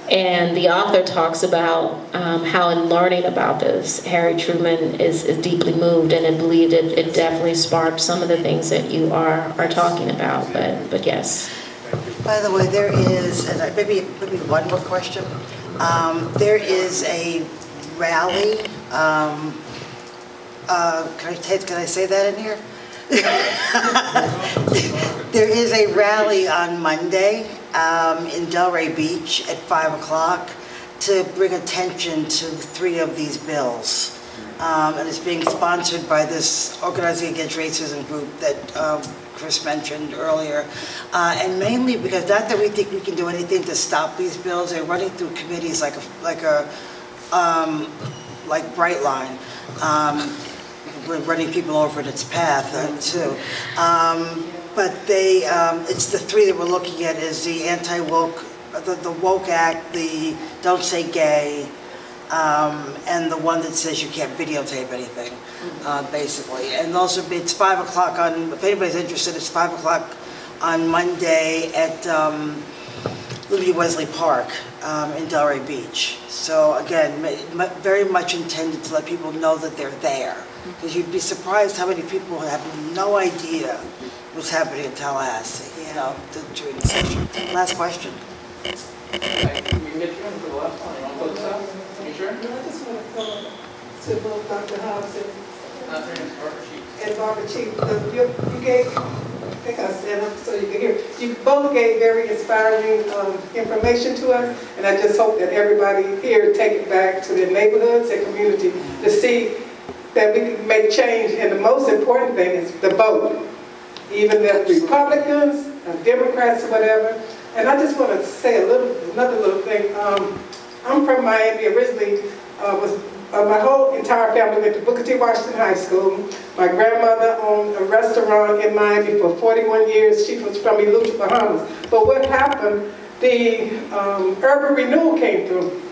And the author talks about how in learning about this, Harry Truman is deeply moved, and I believe it definitely sparked some of the things that you are talking about, but yes. By the way, there is, and maybe one more question. There is a rally, can I say that in here? There is a rally on Monday in Delray Beach at 5 o'clock to bring attention to 3 of these bills. And it's being sponsored by this Organizing Against Racism group that Chris mentioned earlier. And mainly because not that we think we can do anything to stop these bills, they're running through committees like Brightline. We're running people over in its path too. But it's the 3 that we're looking at is the anti-woke, the woke act, the don't say gay, and the one that says you can't videotape anything, basically. And also it's 5 o'clock on, if anybody's interested, it's 5 o'clock on Monday at Liberty Wesley Park in Delray Beach. So again, very much intended to let people know that they're there. Because you'd be surprised how many people have no idea what's happening in Tallahassee, you know, during the session. Last question. We can get you in for the last one. You want to close this out? You sure? I just want to to both Dr. Hobbs and Barbara Chief. You gave, I think I stand up so you can hear, you both gave very inspiring information to us, and I just hope that everybody here take it back to their neighborhoods and community to see that we can make change, and the most important thing is the vote. Even the Republicans, Democrats, or whatever. And I just want to say another little thing. I'm from Miami originally. My whole entire family went to Booker T. Washington High School. My grandmother owned a restaurant in Miami for 41 years. She was from Elutra, Bahamas. But what happened, the urban renewal came through.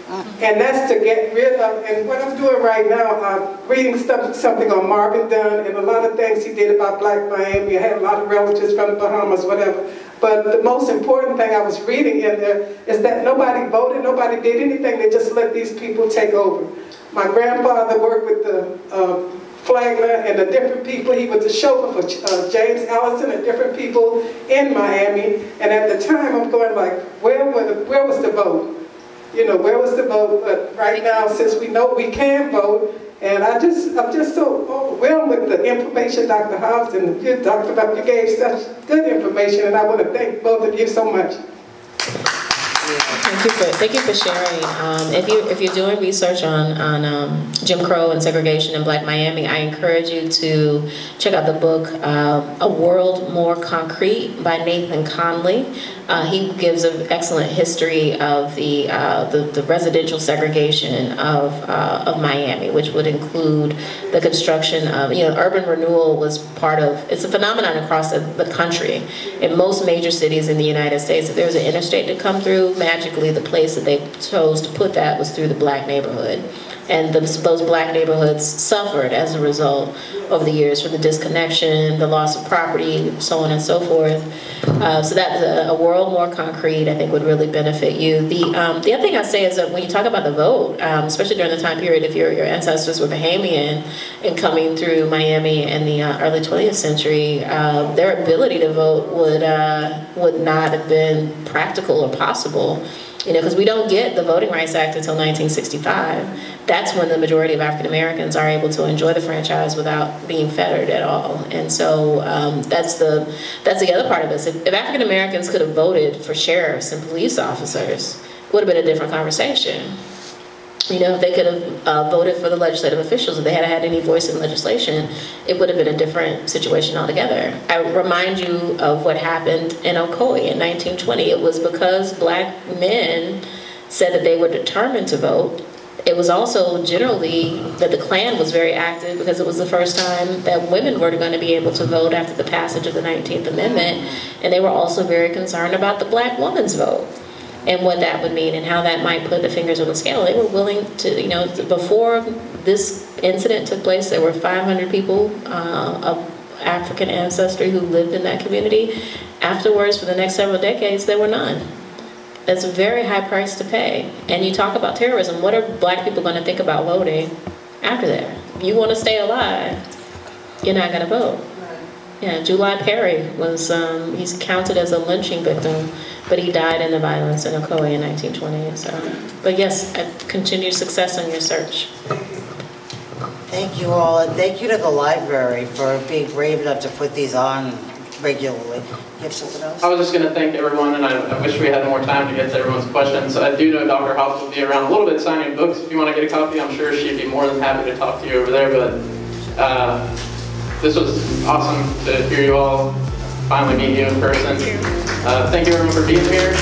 And that's to get rid of, and what I'm doing right now, I'm reading something on Marvin Dunn and a lot of things he did about Black Miami. I had a lot of relatives from the Bahamas, whatever. But the most important thing I was reading in there is that nobody voted, nobody did anything, they just let these people take over. My grandfather worked with the Flagler and the different people. He was the chauffeur for James Allison and different people in Miami. And at the time, I'm going like, where was the vote? You know, where was the vote? But right now, since we know we can vote, and I'm just so overwhelmed with the information Dr. Hobbs and you, Dr. Bob, you gave such good information, and I want to thank both of you so much. Thank you for sharing. If you're doing research on Jim Crow and segregation in Black Miami, I encourage you to check out the book A World More Concrete by Nathan Conley. He gives an excellent history of the residential segregation of Miami, which would include the construction of, urban renewal was part of, it's a phenomenon across the country. In most major cities in the United States, if there's an interstate to come through, magically the place that they chose to put that was through the Black neighborhood. And those Black neighborhoods suffered as a result over the years from the disconnection, the loss of property, so on and so forth. So that's a world more concrete, I think, would really benefit you. The other thing I say is that when you talk about the vote, especially during the time period, if your ancestors were Bahamian and coming through Miami in the early 20th century, their ability to vote would not have been practical or possible. Because we don't get the Voting Rights Act until 1965. That's when the majority of African Americans are able to enjoy the franchise without being fettered at all. And so that's the other part of this. If African Americans could have voted for sheriffs and police officers, it would have been a different conversation. If they could have voted for the legislative officials, if they had had any voice in legislation, it would have been a different situation altogether. I remind you of what happened in Ocoee in 1920. It was because Black men said that they were determined to vote. It was also generally that the Klan was very active because it was the first time that women were going to be able to vote after the passage of the 19th Amendment. And they were also very concerned about the Black woman's vote and what that would mean and how that might put the fingers on the scale. They were willing to, before this incident took place, there were 500 people of African ancestry who lived in that community. Afterwards, for the next several decades, there were none. That's a very high price to pay. And you talk about terrorism, what are Black people going to think about voting after that? If you want to stay alive, you're not going to vote. Yeah, July Perry was, he's counted as a lynching victim, but he died in the violence in Ocoee in 1920. So, but yes, continued success on your search. Thank you all, and thank you to the library for being brave enough to put these on regularly. You have something else? I was just going to thank everyone, and I wish we had more time to get to everyone's questions. I do know Dr. Hobbs will be around a little bit signing books. If you want to get a copy, I'm sure she'd be more than happy to talk to you over there. But this was awesome to hear you all finally meet you in person. Thank you everyone for being here.